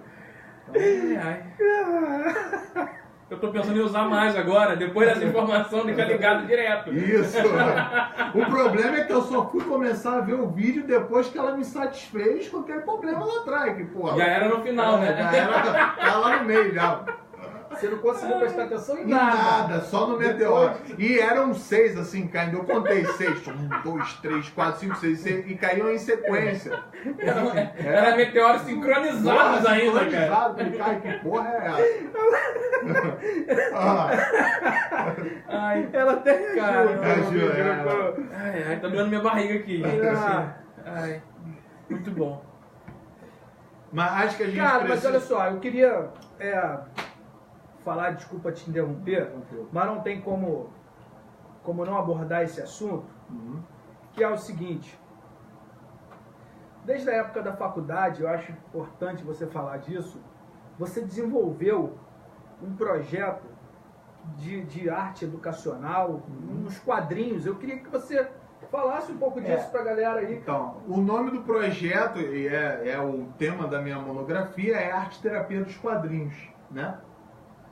Eu tô pensando em usar mais agora, depois dessa informação, deixar ligado direto. Isso! O problema é que eu só fui começar a ver o vídeo depois que ela me satisfez com aquele problema lá atrás. Que, porra, já era no final, né? Já era lá no meio já. Você não conseguiu prestar atenção em nada, só no meteoro. E eram 6 assim caindo. Eu contei 6, 1, 2, 3, 4, 5, 6, e caíam em sequência. Era meteoros sincronizados ainda, cara. Cara, que porra é essa? Ai, ela até reagiu. Ai, tá doendo minha barriga aqui. Ai, muito bom. Mas acho que a gente cara, mas olha só, eu queria falar, desculpa te interromper, mas não tem como não abordar esse assunto, que é o seguinte, desde a época da faculdade, eu acho importante você falar disso, você desenvolveu um projeto de arte educacional, nos quadrinhos. Eu queria que você falasse um pouco disso pra galera aí. Então, o nome do projeto, e é o tema da minha monografia, é Arte Terapia dos Quadrinhos, né?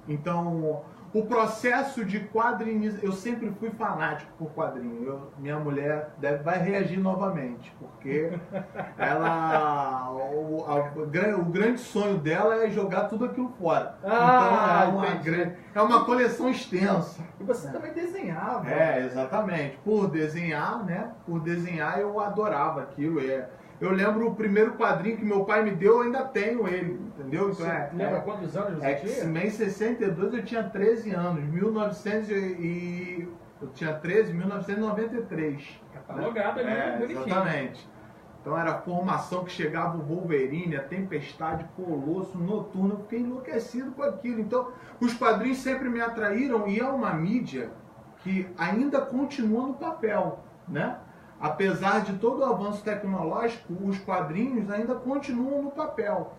Então, o processo de quadrinização, eu sempre fui fanático por quadrinho. Minha mulher vai reagir novamente, porque ela, o grande sonho dela é jogar tudo aquilo fora. Então é uma coleção extensa. E você também desenhava. Exatamente. Por desenhar, né? Por desenhar eu adorava aquilo. Eu lembro o primeiro quadrinho que meu pai me deu, eu ainda tenho ele, entendeu? Então, lembra quantos anos você tinha? X-Men 62 eu tinha 13 anos, eu tinha 13, 1993. Catalogado ali, bonitinho. Exatamente. Então era a formação que chegava o Wolverine, a Tempestade, Colosso, Noturno, eu fiquei enlouquecido com aquilo. Então os quadrinhos sempre me atraíram e é uma mídia que ainda continua no papel, né? Apesar de todo o avanço tecnológico, os quadrinhos ainda continuam no papel.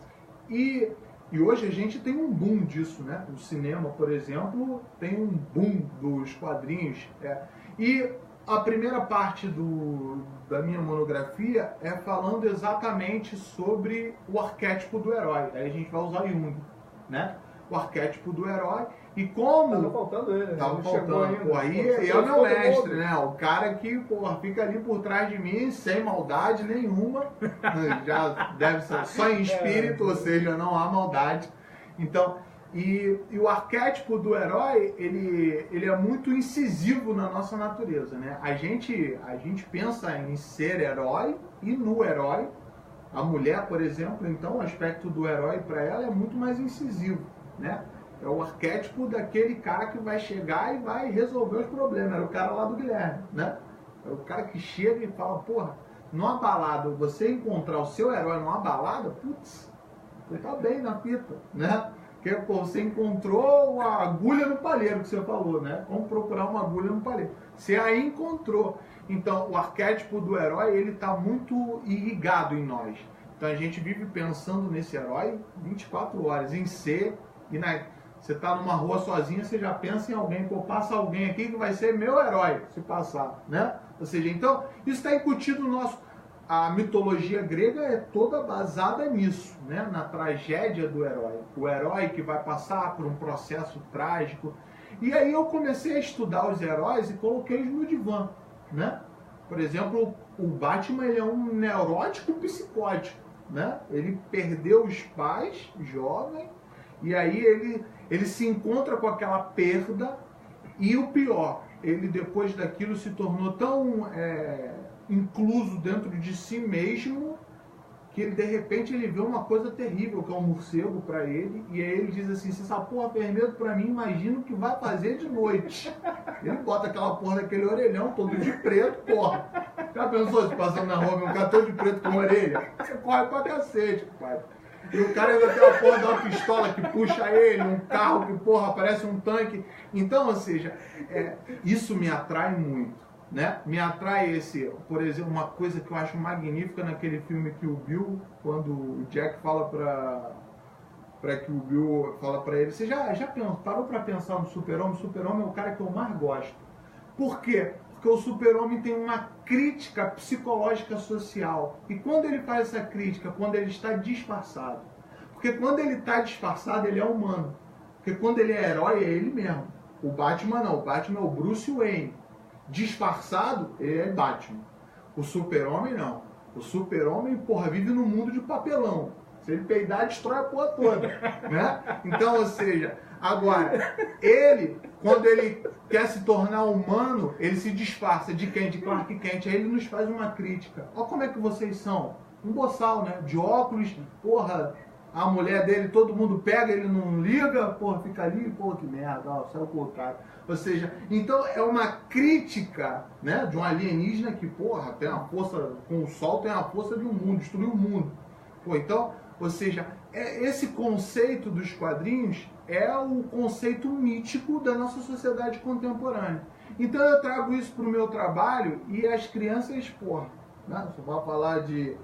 E hoje a gente tem um boom disso, né? O cinema, por exemplo, tem um boom dos quadrinhos. E a primeira parte da minha monografia é falando exatamente sobre o arquétipo do herói. Aí a gente vai usar Jung, né? O arquétipo do herói e como... Tava faltando ele, né? Tava faltando. Pô, aí é o meu mestre, né? O cara que, porra, fica ali por trás de mim, sem maldade nenhuma. Já deve ser só em espírito, ou seja, não há maldade. Então, e o arquétipo do herói, ele é muito incisivo na nossa natureza, né? A gente pensa em ser herói e no herói. A mulher, por exemplo, então, o aspecto do herói para ela é muito mais incisivo, né? É o arquétipo daquele cara que vai chegar e vai resolver os problemas. Era o cara lá do Guilherme, né? É o cara que chega e fala, porra, numa balada, você encontrar o seu herói numa balada, putz, você tá bem na fita, né? Porque, pô, você encontrou a agulha no palheiro, que você falou, né? Vamos procurar uma agulha no palheiro. Você aí encontrou. Então, o arquétipo do herói, ele tá muito irrigado em nós. Então, a gente vive pensando nesse herói 24 horas, em ser e na... Você está numa rua sozinho, você já pensa em alguém, pô, passa alguém aqui que vai ser meu herói, se passar, né? Ou seja, então, isso está incutido no nosso... A mitologia grega é toda basada nisso, né? Na tragédia do herói. O herói que vai passar por um processo trágico. E aí eu comecei a estudar os heróis e coloquei-os no divã, né? Por exemplo, o Batman, ele é um neurótico psicótico, né? Ele perdeu os pais, jovem, e aí ele se encontra com aquela perda e o pior, ele depois daquilo se tornou tão incluso dentro de si mesmo que ele, de repente ele vê uma coisa terrível, que é um morcego para ele, e aí ele diz assim, se essa porra fez medo para mim, imagina o que vai fazer de noite. Ele bota aquela porra daquele orelhão todo de preto, porra. Já pensou se passando na rua, um cara todo de preto com orelha? Você corre pra cacete, pai. E o cara ainda tem uma porra de uma pistola que puxa ele, um carro que, porra, parece um tanque. Então, ou seja, isso me atrai muito, né? Me atrai por exemplo, uma coisa que eu acho magnífica naquele filme que o Bill, quando o Jack fala para que o Bill fala para ele, você já parou para pensar no Super-Homem? O Super-Homem é o cara que eu mais gosto. Por quê? Porque o Super-Homem tem uma crítica psicológica social. E quando ele faz essa crítica? Quando ele está disfarçado. Porque quando ele está disfarçado, ele é humano. Porque quando ele é herói, é ele mesmo. O Batman não. O Batman é o Bruce Wayne. Disfarçado, ele é Batman. O Super-Homem não. O Super-Homem, porra, vive num mundo de papelão. Se ele peidar, destrói a porra toda. Né? Então, ou seja, agora, ele, quando ele quer se tornar humano, ele se disfarça de quem? De Clark Kent. Aí ele nos faz uma crítica. Olha como é que vocês são. Um boçal, né? De óculos, porra, a mulher dele, todo mundo pega, ele não liga, porra, fica ali, porra, que merda, ó, saiu colocado. Ou seja, então é uma crítica, né, de um alienígena que, porra, tem a força, com o sol tem a força de um mundo, destruiu o mundo. Pô, então, ou seja, esse conceito dos quadrinhos é o conceito mítico da nossa sociedade contemporânea. Então eu trago isso para o meu trabalho e as crianças, porra, né, você vai falar de...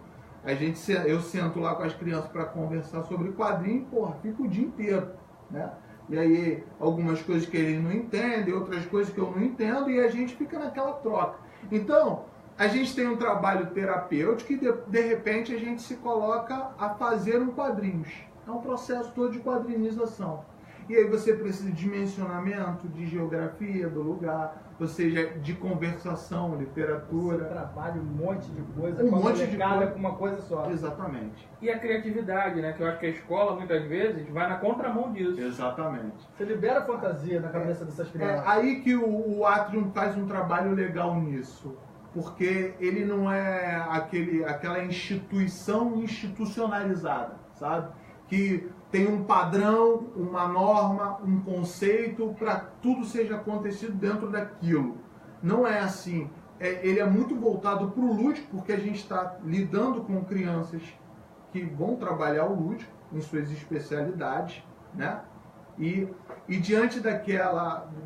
Eu sento lá com as crianças para conversar sobre quadrinho, porra, fico o dia inteiro, né? E aí, algumas coisas que eles não entendem, outras coisas que eu não entendo, e a gente fica naquela troca. Então, a gente tem um trabalho terapêutico e, de repente, a gente se coloca a fazer um quadrinhos. É um processo todo de quadrinização. E aí você precisa de dimensionamento, de geografia do lugar, ou seja, de conversação, literatura. Você trabalha um monte de coisa, um monte de coisa com uma coisa só. Exatamente. E a criatividade, né? Que eu acho que a escola, muitas vezes, vai na contramão disso. Exatamente. Você libera a fantasia na cabeça dessas crianças. É aí que o Atrium faz um trabalho legal nisso. Porque ele não é aquela instituição institucionalizada, sabe? Que tem um padrão, uma norma, um conceito para tudo seja acontecido dentro daquilo. Não é assim. ele é muito voltado para o lúdico, porque a gente está lidando com crianças que vão trabalhar o lúdico em suas especialidades, né? E diante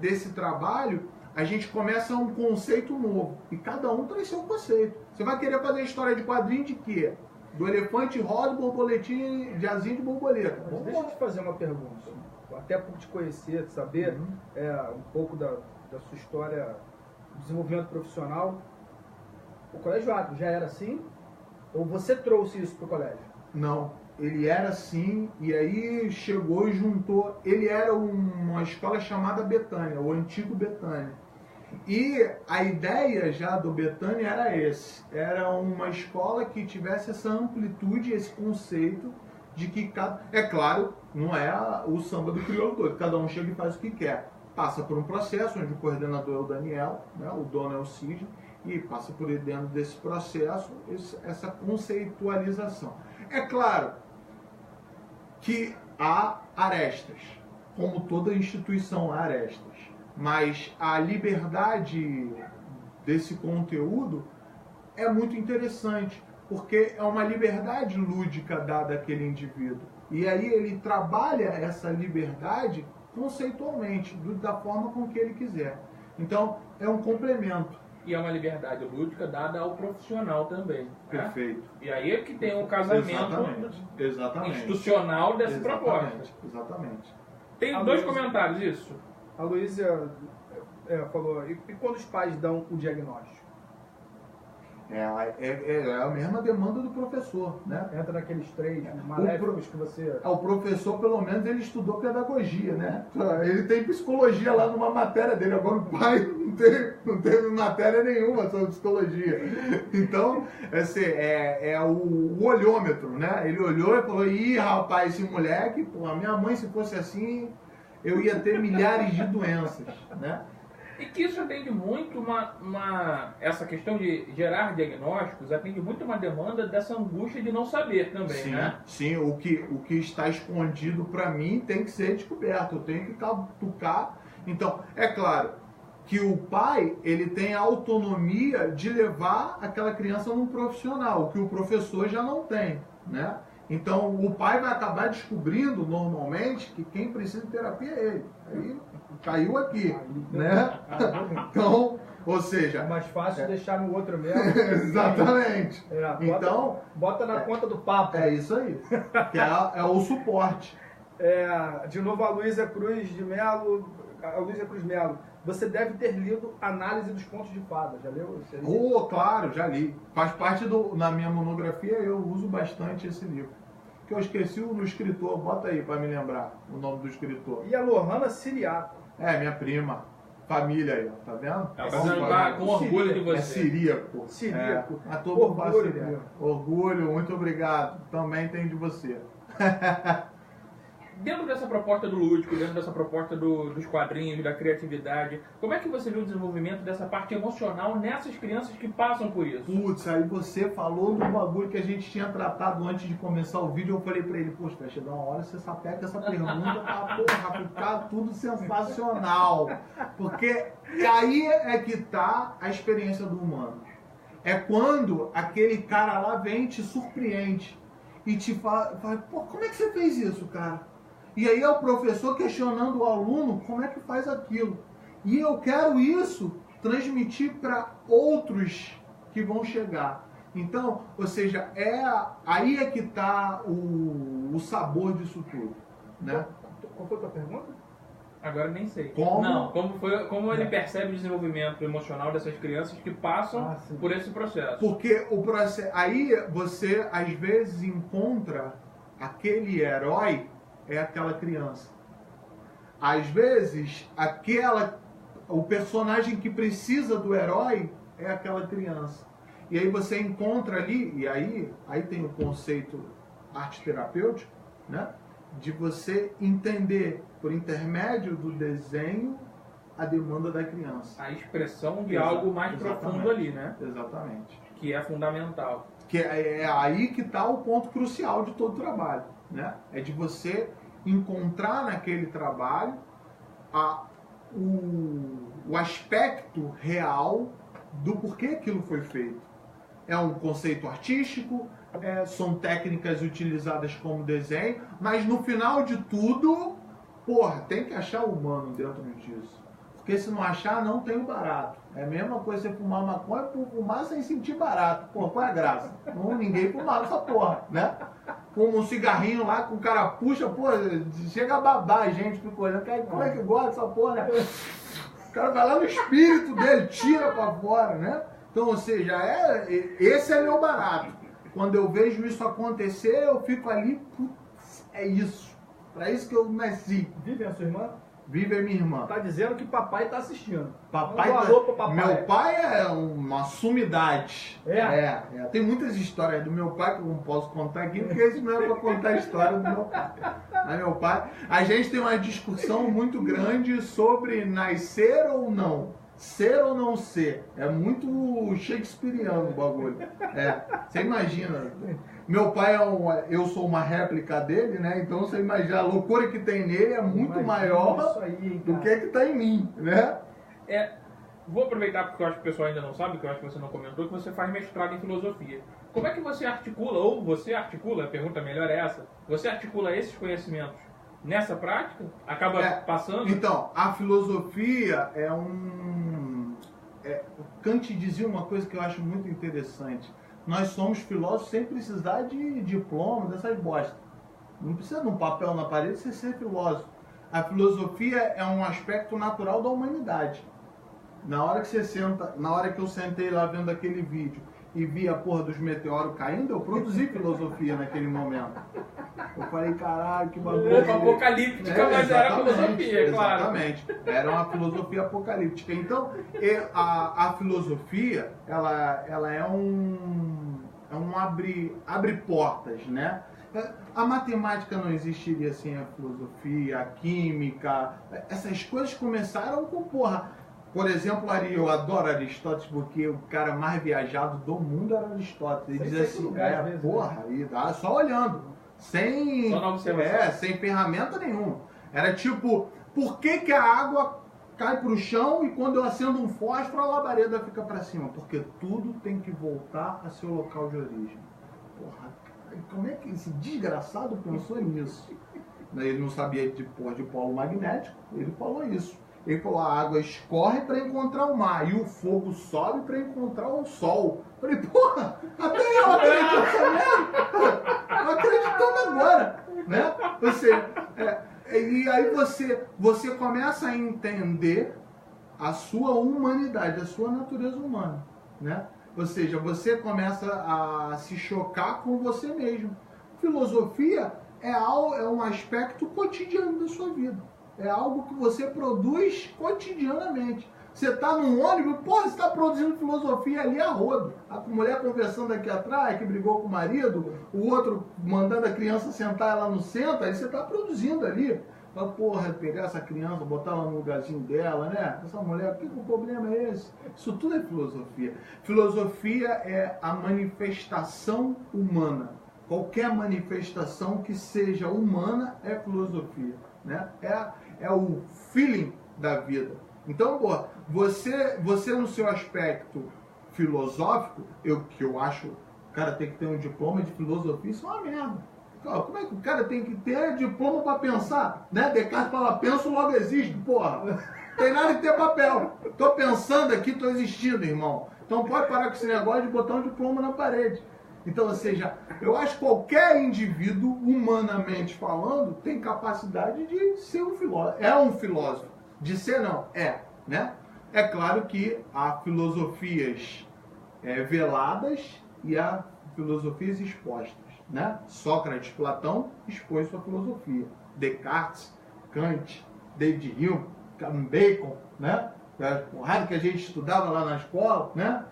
desse trabalho, a gente começa um conceito novo. E cada um traz seu conceito. Você vai querer fazer história de quadrinho de quê? Do elefante rosa, borboletinha, de asinha de borboleta. Mas deixa eu te fazer uma pergunta. Até por te conhecer, de saber um pouco da sua história, desenvolvimento profissional. O Colégio Atlas já era assim? Ou você trouxe isso para o colégio? Não, ele era assim, e aí chegou e juntou. Ele era uma escola chamada Betânia, o antigo Betânia. E a ideia já do Betânia era esse. Era uma escola que tivesse essa amplitude, esse conceito de que é claro, não é o samba do crioulo todo, cada um chega e faz o que quer. Passa por um processo onde o coordenador é o Daniel, né, o dono é o Cid, e passa por dentro desse processo essa conceitualização. É claro que há arestas, como toda instituição há arestas, mas a liberdade desse conteúdo é muito interessante, porque é uma liberdade lúdica dada àquele indivíduo. E aí ele trabalha essa liberdade conceitualmente, da forma com que ele quiser. Então, é um complemento. E é uma liberdade lúdica dada ao profissional também. Perfeito. Né? E aí é que tem o casamento Exatamente. institucional dessa proposta. Exatamente. Tem dois comentários, isso. A Luísa falou, e quando os pais dão o diagnóstico? É a mesma demanda do professor, né? Entra naqueles três maléficos que você... O professor, pelo menos, ele estudou pedagogia, né? Ele tem psicologia lá numa matéria dele. Agora o pai não teve matéria nenhuma sobre psicologia. Então, assim, é o olhômetro, né? Ele olhou e falou, ih, rapaz, esse moleque, pô, a minha mãe, se fosse assim, eu ia ter milhares de doenças, né? E que isso atende muito essa questão de gerar diagnósticos, atende muito uma demanda dessa angústia de não saber também, sim, né? Sim, o que está escondido para mim tem que ser descoberto, eu tenho que catucar. Então, é claro que o pai, ele tem a autonomia de levar aquela criança num profissional, o que o professor já não tem, né? Então, o pai vai acabar descobrindo, normalmente, que quem precisa de terapia é ele. Aí caiu aqui, né? Então, ou seja... É mais fácil deixar no outro mesmo. Exatamente. Então... Bota na conta do papo. É isso aí. Que é o suporte. De novo, a Luísa Cruz Melo. Você deve ter lido Análise dos Contos de Fada. Já leu? Claro, já li. Faz parte na minha monografia, eu uso bastante esse livro. Que eu esqueci o escritor, bota aí para me lembrar o nome do escritor. E a Lohana Siriaco. Minha prima. Família aí, ó, tá vendo? Ela com orgulho de você. É siríaco. Siríaco. A todo orgulho, orgulho, muito obrigado. Também tem de você. Dentro dessa proposta do lúdico, dentro dessa proposta dos quadrinhos, da criatividade, como é que você viu o desenvolvimento dessa parte emocional nessas crianças que passam por isso? Putz, aí você falou do bagulho que a gente tinha tratado antes de começar o vídeo. Eu falei pra ele, poxa, vai chegar uma hora você sapeca essa pergunta pra porra, ficar tudo sensacional. Porque aí é que tá a experiência do humano. É quando aquele cara lá vem e te surpreende e te fala, pô, como é que você fez isso, cara? E aí é o professor questionando o aluno como é que faz aquilo. E eu quero isso transmitir para outros que vão chegar. Então, ou seja, aí é que está o sabor disso tudo. Né? Qual foi a tua pergunta? Agora nem sei. Como? Não, como ele percebe o desenvolvimento emocional dessas crianças que passam por esse processo. Porque o processo, aí você às vezes encontra aquele herói é aquela criança. Às vezes, o personagem que precisa do herói é aquela criança. E aí você encontra ali, e aí tem o conceito arte terapêutico, né? De você entender, por intermédio do desenho, a demanda da criança. A expressão de algo mais profundo ali, né? Exatamente. Que é fundamental. Que é aí que está o ponto crucial de todo o trabalho, né? É de você encontrar naquele trabalho o aspecto real do porquê aquilo foi feito. É um conceito artístico, são técnicas utilizadas como desenho, mas no final de tudo, porra, tem que achar o humano dentro disso. Porque se não achar, não tem o barato. É a mesma coisa você fumar maconha por fumar sem sentir barato. Pô, qual é a graça? Ninguém fumava essa porra, né? Fuma um cigarrinho lá, com o cara puxa, pô, chega a babar a gente, fica olhando, como é que gosta dessa porra, né? O cara vai lá no espírito dele, tira pra fora, né? Então, ou seja, esse é meu barato. Quando eu vejo isso acontecer, eu fico ali, putz, é isso. Pra isso que eu nasci. Vive a sua irmã? Vive a minha irmã. Tá dizendo que papai tá assistindo. Papai tá... alô pro papai. Meu pai é uma sumidade. Tem muitas histórias do meu pai que eu não posso contar aqui, porque isso não é pra contar a história do meu pai. Mas meu pai, a gente tem uma discussão muito grande sobre nascer ou não. Ser ou não ser. É muito shakespeariano o bagulho. Você imagina. Meu pai eu sou uma réplica dele, né? Então você imagina, a loucura que tem nele é muito maior do que está em mim, né? Vou aproveitar porque eu acho que o pessoal ainda não sabe, que eu acho que você não comentou, que você faz mestrado em filosofia. Como é que você articula, ou você articula, a pergunta melhor é essa, você articula esses conhecimentos nessa prática? Acaba passando? Então, a filosofia Kant dizia uma coisa que eu acho muito interessante. Nós somos filósofos sem precisar de diploma, dessas bostas. Não precisa de um papel na parede você ser filósofo. A filosofia é um aspecto natural da humanidade. Na hora que eu sentei lá vendo aquele vídeo e vi a porra dos meteoros caindo, eu produzi filosofia naquele momento. Eu falei, caralho, que bagulho. Apocalíptica, mas era filosofia, claro. Exatamente. Era uma filosofia apocalíptica. Então, a filosofia, ela é um abre portas, né? A matemática não existiria sem a filosofia, a química. Essas coisas começaram com, porra. Por exemplo, eu adoro Aristóteles porque o cara mais viajado do mundo era Aristóteles. Ele diz assim, porra, aí dá só olhando. Sem ferramenta nenhuma. Era tipo, por que a água cai pro chão e quando eu acendo um fósforo a labareda fica para cima? Porque tudo tem que voltar a seu local de origem. Porra, como é que esse desgraçado pensou nisso? Ele não sabia de polo magnético, ele falou isso. Ele falou, a água escorre para encontrar o mar e o fogo sobe para encontrar o sol. Eu falei, porra, até eu acredito nessa merda. Tô acreditando agora, né? E aí você começa a entender a sua humanidade, a sua natureza humana, né? Ou seja, você começa a se chocar com você mesmo. Filosofia é um aspecto cotidiano da sua vida. É algo que você produz cotidianamente. Você está num ônibus, porra, você está produzindo filosofia ali a rodo. A mulher conversando aqui atrás, que brigou com o marido, o outro mandando a criança sentar ela no centro, aí você está produzindo ali. Fala, porra, pegar essa criança, botar ela no lugarzinho dela, né? Essa mulher, o problema é esse? Isso tudo é filosofia. Filosofia é a manifestação humana. Qualquer manifestação que seja humana é filosofia, né? É o feeling da vida. Então, pô, você no seu aspecto filosófico, que eu acho, o cara tem que ter um diploma de filosofia, isso é uma merda. Como é que o cara tem que ter diploma para pensar? Né? Descartes fala, penso, logo existe, porra. Tem nada de ter papel. Tô pensando aqui, tô existindo, irmão. Então pode parar com esse negócio de botar um diploma na parede. Então, ou seja, eu acho que qualquer indivíduo, humanamente falando, tem capacidade de ser um filósofo. É um filósofo. De ser, não. Né? É claro que há filosofias veladas e há filosofias expostas, né? Sócrates, Platão expôs sua filosofia. Descartes, Kant, David Hume, Bacon, né? A porrada que a gente estudava lá na escola, né?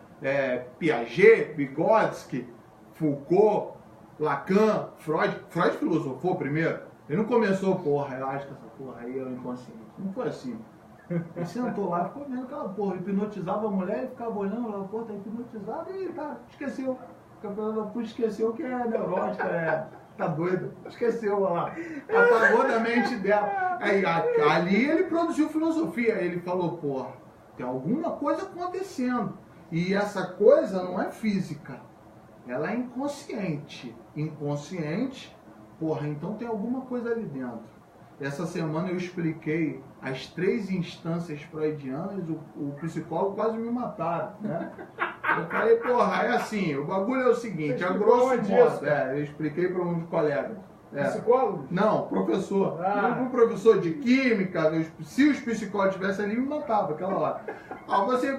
Piaget, Vygotsky, Foucault, Lacan, Freud. Freud filosofou primeiro. Ele não começou, porra, eu acho que essa porra aí é o inconsciente. Não foi assim. Ele sentou lá e ficou vendo aquela porra. Hipnotizava a mulher e ficava olhando, ela, porra, tá hipnotizada e tá, esqueceu. Esqueceu que é neurótica, tá doida. Esqueceu lá. Apagou da mente dela. Aí, ali ele produziu filosofia. Ele falou, porra, tem alguma coisa acontecendo. E essa coisa não é física, ela é inconsciente. Inconsciente, porra, então tem alguma coisa ali dentro. Essa semana eu expliquei as 3 instâncias freudianas, o psicólogo quase me mataram, né? Eu falei, porra, é assim, o bagulho é o seguinte, a grosso modo, eu expliquei para uns colegas. Psicólogo? Não, professor. Um professor de química, se os psicólogos estivessem ali, me matava aquela hora.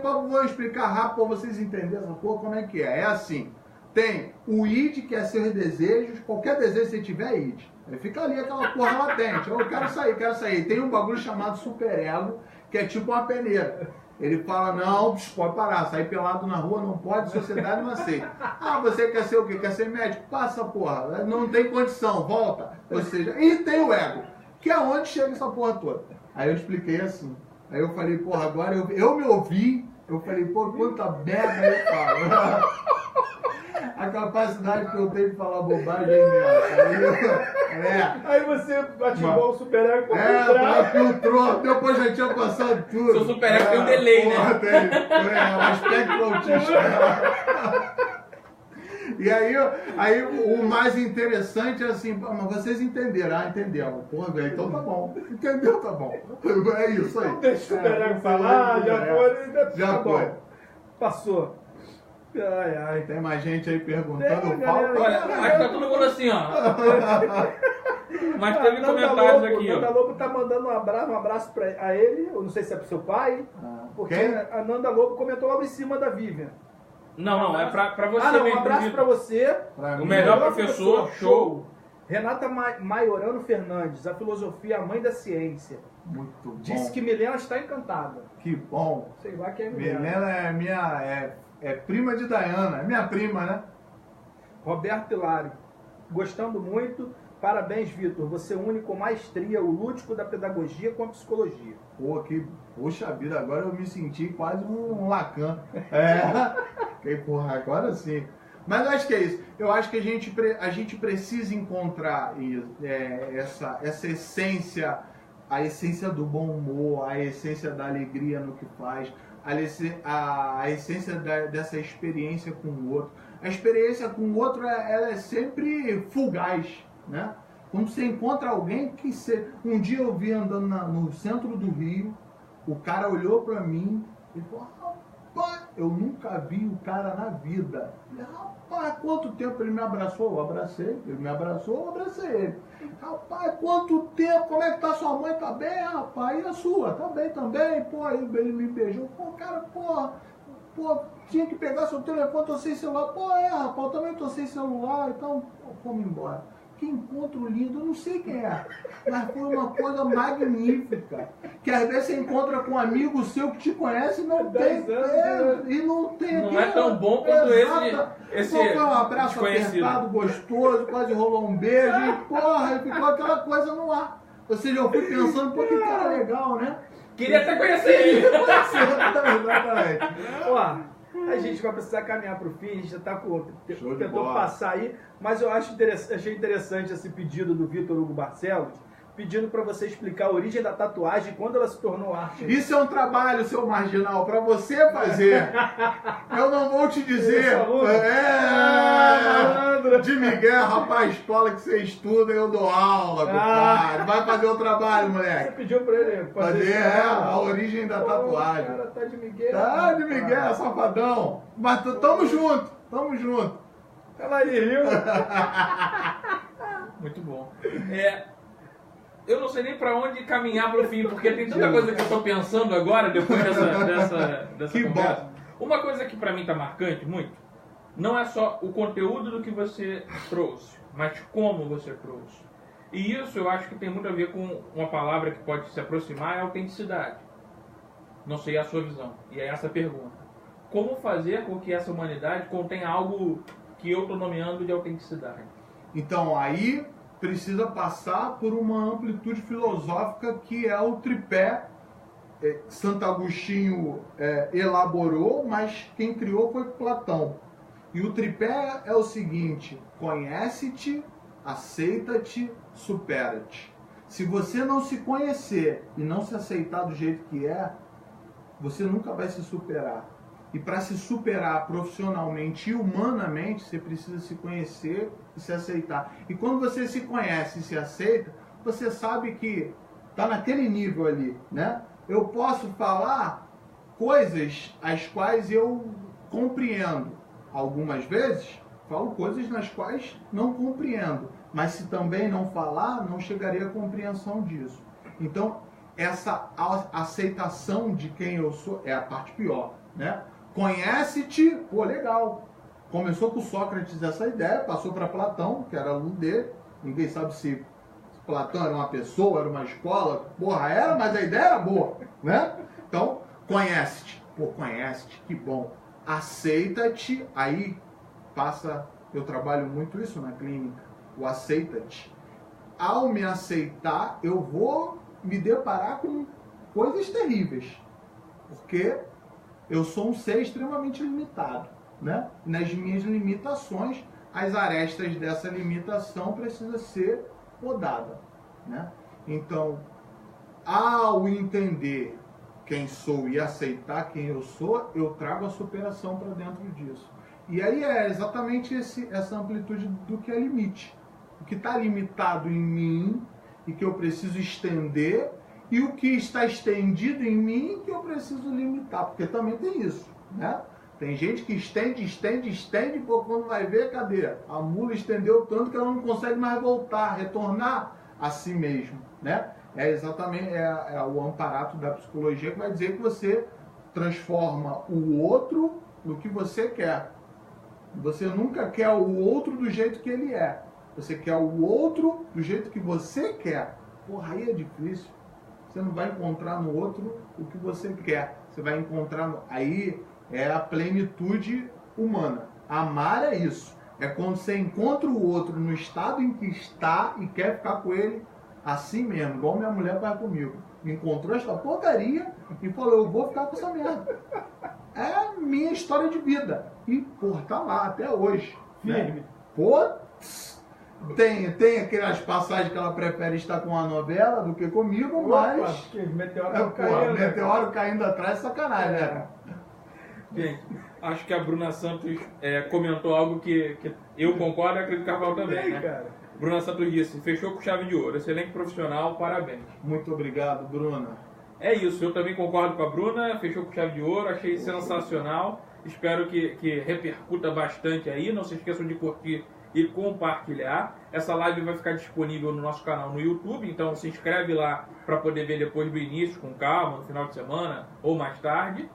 Vou explicar rápido para vocês entenderem essa porra como é que é. É assim, tem o id, que é seus desejos, qualquer desejo que você tiver é id. Aí fica ali aquela porra latente. Eu quero sair. Tem um bagulho chamado superego, que é tipo uma peneira. Ele fala, não, pode parar, sair pelado na rua não pode, sociedade não aceita. Ah, você quer ser o quê? Quer ser médico? Passa, porra, não tem condição, volta. Ou seja, e tem o ego, que é onde chega essa porra toda. Aí eu expliquei assim. Aí eu falei, porra, agora eu me ouvi, eu falei, pô, quanta merda eu falo. A capacidade que eu tenho de falar bobagem é imensa. Aí você ativou o superego filtrou, depois já tinha passado tudo. Seu superego tem um delay, porra, né? Tem, um aspecto autista. E aí o mais interessante é assim, mas vocês entenderam, entendemos. Porra, velho, então tá bom. Entendeu, tá bom. É isso aí. Deixa o superego falar, já foi. Passou. Ai. Tem mais gente aí perguntando. Olha, acho que tá todo mundo assim, ó. Mas teve comentários aqui, ó. Nanda Lobo tá mandando um abraço a ele, eu não sei se é pro seu pai, porque a Nanda Lobo comentou logo em cima da Vivian. Não, é pra você mesmo. Um abraço pra você. O melhor professor, show. Renata Maiorano Fernandes, a filosofia, a mãe da ciência. Muito bom. Disse que Milena está encantada. Que bom. Sei lá quem é Milena. Milena é prima de Diana, é minha prima, né? Roberto Hilário, gostando muito. Parabéns, Vitor. Você une com maestria o lúdico da pedagogia com a psicologia. Pô, poxa vida, agora eu me senti quase um Lacan. Porra, agora sim. Mas eu acho que é isso. Eu acho que a gente precisa encontrar essa essência, a essência do bom humor, a essência da alegria no que faz, a essência dessa experiência com o outro. A experiência com o outro ela é sempre fugaz, né? Quando você encontra alguém que um dia eu vi andando no centro do Rio, o cara olhou pra mim e falou, rapaz, eu nunca vi o cara na vida. Eu falei, rapaz, quanto tempo ele me abraçou? Eu abracei. Ele me abraçou, eu abracei ele. Rapaz, quanto tempo? Como é que tá sua mãe? Tá bem, rapaz? E a sua? Tá bem também? Pô, aí ele me beijou. Pô, cara, pô, tinha que pegar seu telefone, tô sem celular. Pô, rapaz, eu também tô sem celular, então vamos embora. Que encontro lindo, eu não sei quem é, mas foi uma coisa magnífica. Que às vezes você encontra com um amigo seu que te conhece e não tem. Não é tão bom quanto esse foi um abraço apertado, gostoso, quase rolou um beijo, e porra, ficou aquela coisa no ar. Ou seja, eu fui pensando, pô, que cara legal, né? Queria até conhecer ele. Exatamente. A gente vai precisar caminhar para o fim, a gente já está tentando passar aí, mas eu achei interessante esse pedido do Vitor Hugo Barcelos, pedindo para você explicar a origem da tatuagem e quando ela se tornou arte. Isso é um trabalho, seu marginal, para você fazer. Eu não vou te dizer. De Miguel, rapaz, escola que você estuda, eu dou aula, compadre. Vai fazer o trabalho, moleque. Você pediu para ele fazer a origem da tatuagem. O cara tá de Miguel. Tá de Miguel, safadão. Mas tamo junto. Ela aí, viu? Muito bom. Eu não sei nem pra onde caminhar pro fim, porque tem tanta coisa que eu tô pensando agora, depois dessa conversa. Uma coisa que pra mim tá marcante muito, não é só o conteúdo do que você trouxe, mas como você trouxe. E isso eu acho que tem muito a ver com uma palavra que pode se aproximar, é autenticidade. Não sei a sua visão. E é essa a pergunta. Como fazer com que essa humanidade contenha algo que eu estou nomeando de autenticidade? Então, aí precisa passar por uma amplitude filosófica que é o tripé. Santo Agostinho elaborou, mas quem criou foi Platão. E o tripé é o seguinte: conhece-te, aceita-te, supera-te. Se você não se conhecer e não se aceitar do jeito que é, você nunca vai se superar. E para se superar profissionalmente e humanamente, você precisa se conhecer e se aceitar. E quando você se conhece e se aceita, você sabe que está naquele nível ali, né? Eu posso falar coisas as quais eu compreendo. Algumas vezes, falo coisas nas quais não compreendo. Mas se também não falar, não chegaria à compreensão disso. Então, essa aceitação de quem eu sou é a parte pior, né? Conhece-te, pô, legal. Começou com Sócrates essa ideia, passou para Platão, que era aluno dele. Ninguém sabe se Platão era uma pessoa, era uma escola. Porra, era, mas a ideia era boa, né? Então, conhece-te. Pô, conhece-te, que bom. Aceita-te, aí passa, eu trabalho muito isso na clínica, o aceita-te. Ao me aceitar, eu vou me deparar com coisas terríveis, porque eu sou um ser extremamente limitado, né? Nas minhas limitações, as arestas dessa limitação precisam ser podada, né? Então, ao entender quem sou e aceitar quem eu sou, eu trago a superação para dentro disso. E aí é exatamente essa amplitude do que é limite. O que está limitado em mim e que eu preciso estender, e o que está estendido em mim que eu preciso limitar, porque também tem isso, né? Tem gente que estende, pô, quando vai ver, cadê? A mula estendeu tanto que ela não consegue mais voltar, retornar a si mesmo, né? É exatamente o amparato da psicologia que vai dizer que você transforma o outro no que você quer. Você nunca quer o outro do jeito que ele é. Você quer o outro do jeito que você quer. Porra, aí é difícil. Você não vai encontrar no outro o que você quer. Você vai encontrar... Aí é a plenitude humana. Amar é isso. É quando você encontra o outro no estado em que está e quer ficar com ele assim mesmo. Igual minha mulher vai comigo. Encontrou essa porcaria e falou, eu vou ficar com essa merda. É a minha história de vida. E, porra, tá lá até hoje. Firme. Né? Pô, tem aquelas passagens que ela prefere estar com a novela do que comigo, mas... Meteoro caindo atrás é sacanagem, né? Gente, acho que a Bruna Santos comentou algo que eu concordo e acredito que o Rafael também, né? Cara. Bruna Santos disse, fechou com chave de ouro, excelente profissional, parabéns. Muito obrigado, Bruna. É isso, eu também concordo com a Bruna, fechou com chave de ouro, achei sensacional, espero que repercuta bastante aí, não se esqueçam de curtir e compartilhar. Essa live vai ficar disponível no nosso canal no YouTube, então se inscreve lá para poder ver depois do início, com calma, no final de semana ou mais tarde.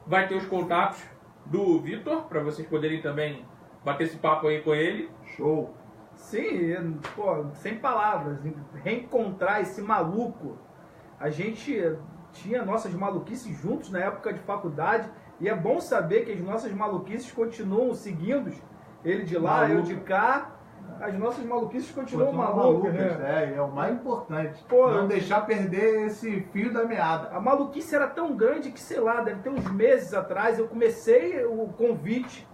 Vai ter os contatos do Vitor, para vocês poderem também bater esse papo aí com ele. Show! Sim, pô, sem palavras, reencontrar esse maluco. A gente tinha nossas maluquices juntos na época de faculdade, e é bom saber que as nossas maluquices continuam seguindo, ele de lá, Maluco. eu de cá, as nossas maluquices continuam malucas, né? É o mais importante. Pô, não deixar perder esse fio da meada. A maluquice era tão grande que, sei lá, deve ter uns meses atrás, eu comecei o convite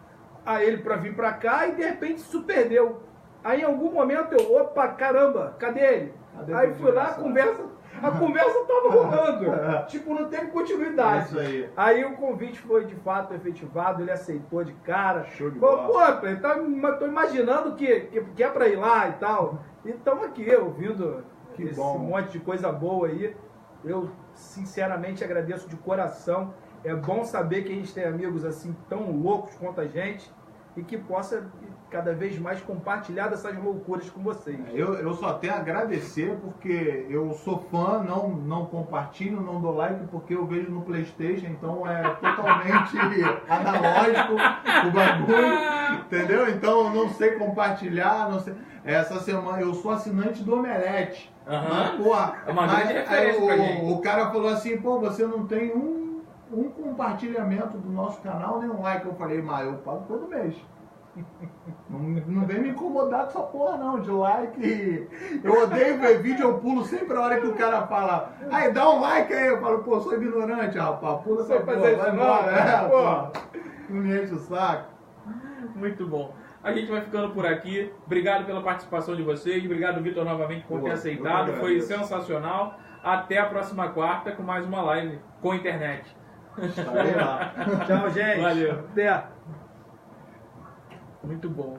a ele para vir para cá e de repente isso perdeu. Aí em algum momento eu, opa, caramba, cadê ele? Aí fui lá, a conversa tava rolando. Tipo, não teve continuidade. Isso aí. Aí o convite foi de fato efetivado, ele aceitou de cara. Show de Falou, bola. pô, tô imaginando que é pra ir lá e tal. E estamos aqui, ouvindo Que esse bom. monte de coisa boa aí. Eu sinceramente agradeço de coração. É bom saber que a gente tem amigos assim tão loucos quanto a gente e que possa cada vez mais compartilhar dessas loucuras com vocês. Eu só tenho a agradecer porque eu sou fã, não compartilho, não dou like porque eu vejo no PlayStation, então é totalmente analógico o bagulho, entendeu? Então eu não sei compartilhar, não sei. Essa semana eu sou assinante do Omelete. Mas, porra, É uma grande referência pra gente. o cara falou assim, pô, você não tem um compartilhamento do nosso canal, nem um like. Eu falei, mas eu pago todo mês. Não vem me incomodar com essa porra não, de like. Eu odeio ver vídeo, eu pulo sempre a hora que o cara fala, aí dá um like aí, eu falo, pô, sou ignorante, rapaz, pula essa porra, fazer vai isso embora, não, pô. Não me enche o saco. Muito bom. A gente vai ficando por aqui. Obrigado pela participação de vocês. Obrigado, Vitor, novamente por Pô, ter aceitado. eu Foi agradeço. sensacional. Até a próxima quarta com mais uma live com internet. Estarei lá. Tchau, gente. Valeu. Até. Muito bom.